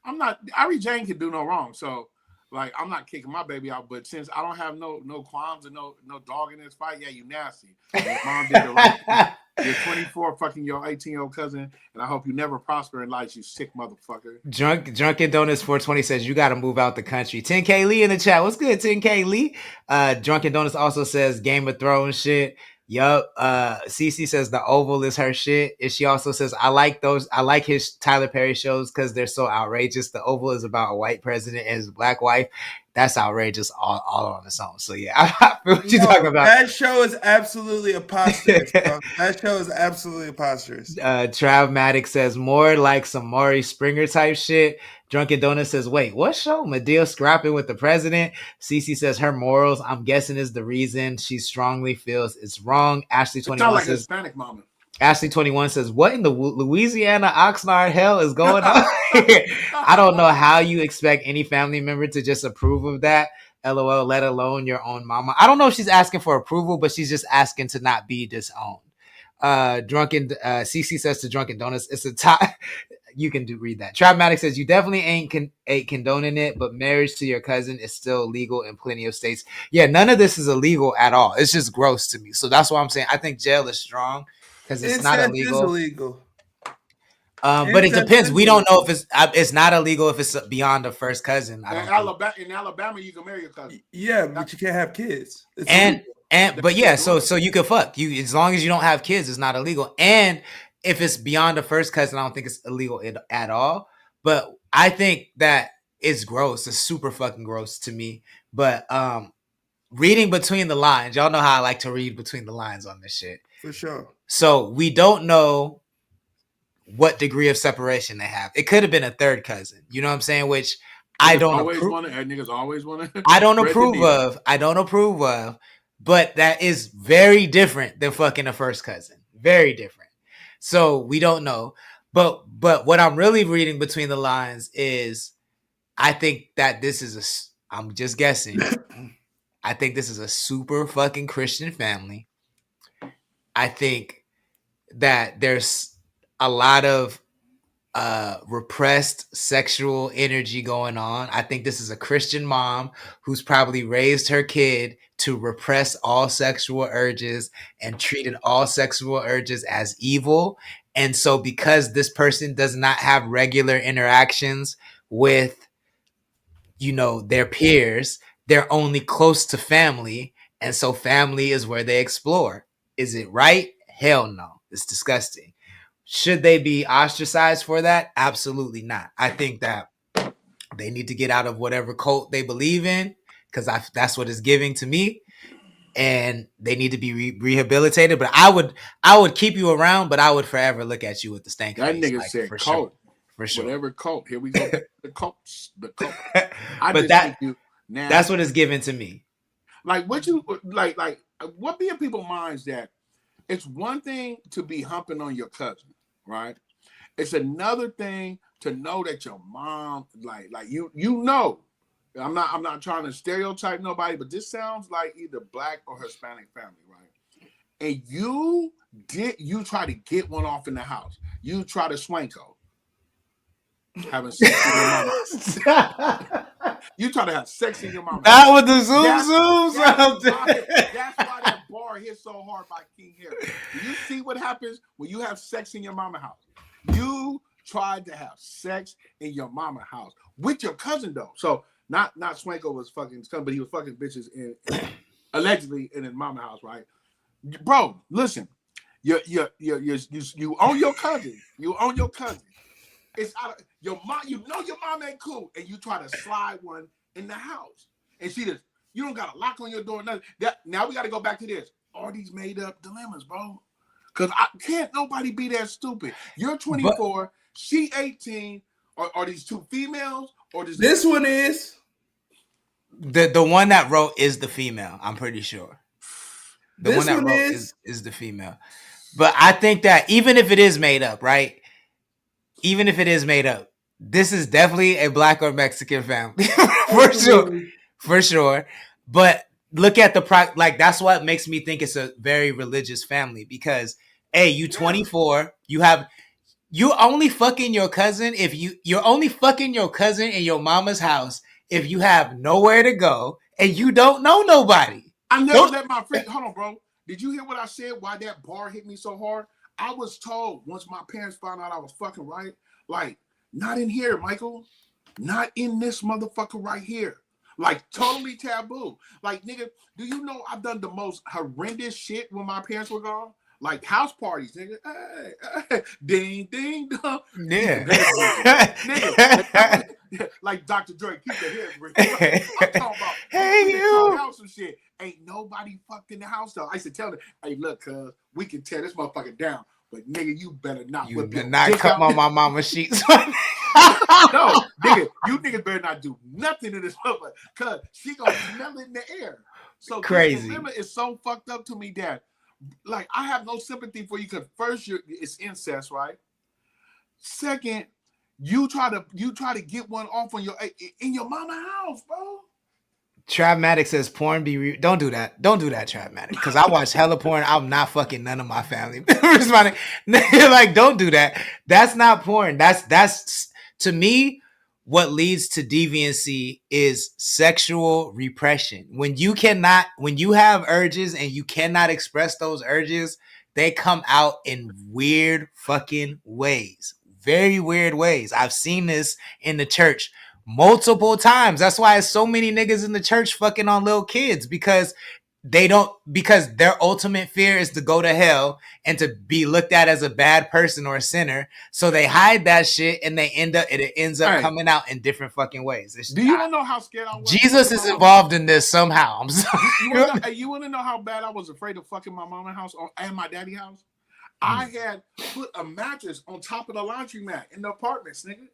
I'm not. Ari Jane can do no wrong, so like I'm not kicking my baby out. But since I don't have no qualms and no dog in this fight, yeah, you nasty. Your mom did the right thing. You're 24, fucking your 18-year-old cousin, and I hope you never prosper in life, you sick motherfucker. Drunken Donuts 420 says you got to move out the country. 10K Lee in the chat. What's good, 10K Lee? Drunken Donuts also says Game of Thrones shit. Yup. Cece says the Oval is her shit. And she also says I like his Tyler Perry shows because they're so outrageous. The Oval is about a white president and his black wife. That's outrageous all on its own. So yeah, I feel what you're talking about. That show is absolutely preposterous. That show is absolutely preposterous. Travamatic says more like some Maury Springer type shit. Drunken Donut says, wait, what show? Medea scrapping with the president. Cece says her morals, I'm guessing, is the reason she strongly feels it's wrong. Ashley 21 like says, Hispanic mama. Ashley 21 says, what in the Louisiana Oxnard hell is going on? I don't know how you expect any family member to just approve of that. LOL, let alone your own mama. I don't know if she's asking for approval, but she's just asking to not be disowned. CC says to Drunken Donuts, it's a tie. You can read that. Trapmatic says you definitely ain't condoning it, but marriage to your cousin is still legal in plenty of states. Yeah, none of this is illegal at all. It's just gross to me. So that's why I'm saying I think jail is strong because it's not illegal. But it depends. We don't know if it's not illegal if it's beyond the first cousin. In Alabama, you can marry your cousin. Yeah, but you can't have kids. But yeah, so you can fuck you as long as you don't have kids. It's not illegal. And if it's beyond the first cousin, I don't think it's illegal at all. But I think that it's gross. It's super fucking gross to me. But reading between the lines, y'all know how I like to read between the lines on this shit. For sure. So we don't know what degree of separation they have. It could have been a third cousin. You know what I'm saying? Which I don't approve. Niggas always want to. I don't approve of. But that is very different than fucking a first cousin. Very different. So we don't know. But what I'm really reading between the lines is I think that this is I'm just guessing. I think this is a super fucking Christian family. I think that there's a lot of repressed sexual energy going on. I think this is a Christian mom who's probably raised her kid to repress all sexual urges and treated all sexual urges as evil. And so because this person does not have regular interactions with, their peers, they're only close to family. And so family is where they explore. Is it right? Hell no. It's disgusting. Should they be ostracized for that? Absolutely not. I think that they need to get out of whatever cult they believe in because that's what it's giving to me. And they need to be rehabilitated. But I would keep you around, but I would forever look at you with the stank that face. Nigga said for cult. Sure. For sure. Whatever cult. Here we go. The cults. The cult. But that's what it's given to me. Like what you like what be in people's minds that it's one thing to be humping on your cousin, right? It's another thing to know that your mom, like you know. I'm not trying to stereotype nobody, but this sounds like either black or Hispanic family, right? And you try to get one off in the house. You try to swanko. Having sex with your mama. You try to have sex in your mama. That was the zoom. That's why that bar hit so hard by King Harry. Do you see what happens when you have sex in your mama house? You tried to have sex in your mama house with your cousin though. So not Swanko was fucking son, but he was fucking bitches allegedly in his mama house, right? Bro, listen, you own your cousin. You own your cousin. It's out of your mom. You know your mom ain't cool, and you try to slide one in the house, and she just you don't got a lock on your door. Nothing. Now we got to go back to this. All these made up dilemmas, bro. Because can't nobody be that stupid. You're 24, she 18, are these two females? Or this one is? The one that wrote is the female, I'm pretty sure. The This one that one wrote is the female. But I think that even if it is made up, right? Even if it is made up, this is definitely a Black or Mexican family. For sure. For sure. But look at the like that's what makes me think it's a very religious family because you 24, you only fucking your cousin if you're only fucking your cousin in your mama's house if you have nowhere to go and you don't know nobody. I never let my freak. Hold on, bro. Did you hear what I said? Why that bar hit me so hard? I was told once my parents found out I was fucking right, like, not in here, Michael. Not in this motherfucker right here. Like, totally taboo. Like, nigga, do you know I've done the most horrendous shit when my parents were gone? Like house parties, nigga. Hey, ding, ding, dong. Yeah. Nigga, like Dr. Dre, keep the head ring. I'm talking about, hey, you. House and shit. Ain't nobody fucked in the house, though. I used to tell them, hey, look, cuz, we can tear this motherfucker down, but nigga, you better not. You better not come on my mama's sheets. No, nigga, you niggas better not do nothing to this motherfucker, cuz she gonna smell it in the air. So crazy. This dilemma is so fucked up to me, Dad. Like, I have no sympathy for you because first, it's incest, right? Second, you try to get one off on in your mama house, bro. Trapmatic says porn be don't do that. Don't do that, Trapmatic. Because I watch hella porn. I'm not fucking none of my family. Like, don't do that. That's not porn. That's to me, what leads to deviancy is sexual repression. When you have urges and you cannot express those urges, they come out in weird fucking ways. Very weird ways. I've seen this in the church multiple times. That's why there's so many niggas in the church fucking on little kids because their ultimate fear is to go to hell and to be looked at as a bad person or a sinner. So they hide that shit and it ends up coming out in different fucking ways. Do you want to know how scared I was? Jesus is involved in this somehow. I'm sorry. You want to know how bad I was afraid of fucking my mama's house and my daddy's house? I had put a mattress on top of the laundry mat in the apartments, nigga.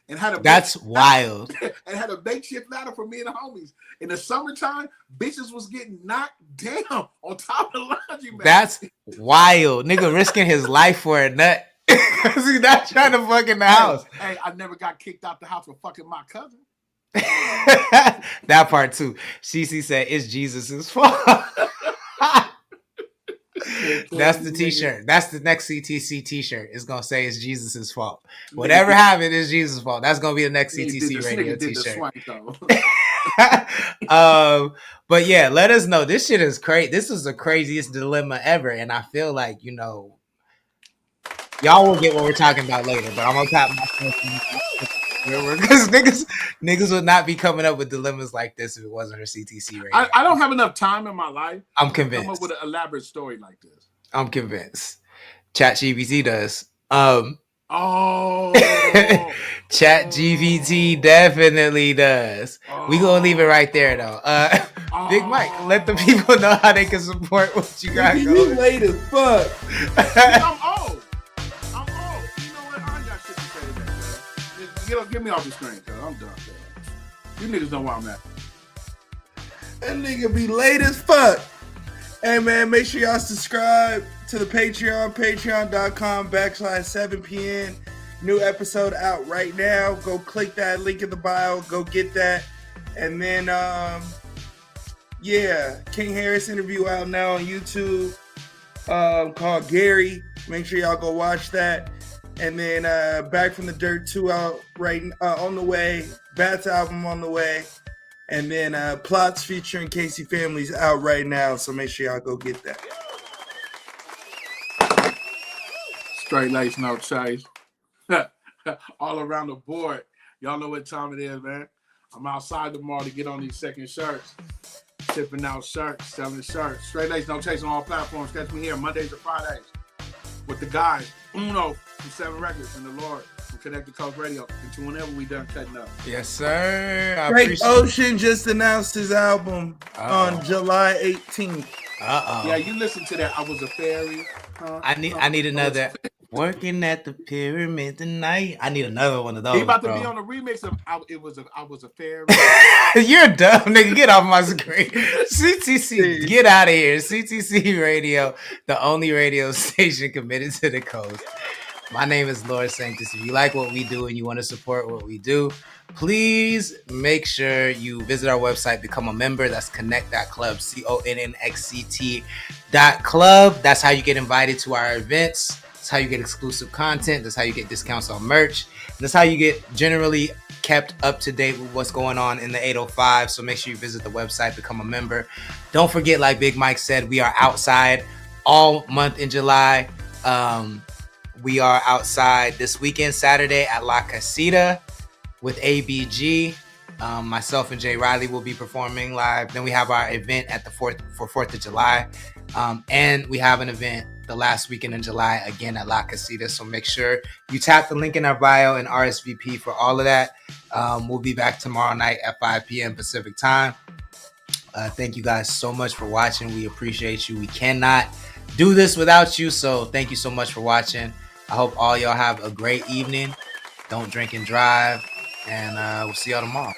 And had That's wild. And had a makeshift ladder for me and the homies. In the summertime, bitches was getting knocked down on top of the laundry mat. That's wild. Nigga risking his life for a nut. Because he's not trying to fuck in the house. Hey, I never got kicked out the house for fucking my cousin. That part too. Cece said it's Jesus' fault. That's the t-shirt. That's the next CTC t-shirt. It's gonna say it's Jesus' fault. Whatever happened is Jesus' fault. That's gonna be the next CTC radio t-shirt. But yeah, let us know. This shit is crazy. This is the craziest dilemma ever, and I feel like y'all will get what we're talking about later. But I'm gonna tap myself because niggas would not be coming up with dilemmas like this if it wasn't for CTC radio. I don't have enough time in my life. I'm convinced. To come up with an elaborate story like this. I'm convinced. ChatGPT does. ChatGPT definitely does. We gonna leave it right there though. Big Mike, let the people know how they can support what you got going. You late as fuck. I'm old. You know what? I ain't got shit to say to that. Get me off the screen, cuz I'm done. You niggas know where I'm at. That nigga be late as fuck. Hey man, make sure y'all subscribe to the Patreon, patreon.com/7pn. New episode out right now. Go click that link in the bio. Go get that. And then, King Harris interview out now on YouTube called Gary. Make sure y'all go watch that. And then Back from the Dirt 2 out on the way. Bats album on the way. And then Plots featuring Casey Family's out right now. So make sure y'all go get that. Straight lace, no chase. All around the board. Y'all know what time it is, man. I'm outside tomorrow to get on these second shirts. Shipping out shirts, selling shirts. Straight lace, no chase on all platforms. Catch me here Mondays to Fridays with the guys. Uno from 7 Records and the Lord from Connect the Coast Radio. Until whenever we done cutting up. Yes, sir. Frank Ocean just announced his album on July 18th. Yeah, you listen to that. I Was a Fairy. I need another. Working at the pyramid tonight. I need another one of those. He about to bro. be on the remix of I Was a Fair. You're dumb, nigga. Get off my screen. CTC, get out of here. CTC Radio, the only radio station committed to the coast. My name is Lord Sanctus. If you like what we do and you want to support what we do, please make sure you visit our website, become a member. That's connect.club, CONNXCT.club. That's how you get invited to our events. That's how you get exclusive content. That's how you get discounts on merch. And that's how you get generally kept up to date with what's going on in the 805. So make sure you visit the website, become a member. Don't forget, like Big Mike said, we are outside all month in July. We are outside this weekend, Saturday at La Casita with ABG. Myself and Jay Riley will be performing live. Then we have our event at the 4th of July. And we have an event the last weekend in July again at La Casita. So make sure you tap the link in our bio and RSVP for all of that. We'll be back tomorrow night at 5 p.m. Pacific time. Thank you guys so much for watching. We appreciate you. We cannot do this without you. So thank you so much for watching. I hope all y'all have a great evening. Don't drink and drive. And we'll see y'all tomorrow.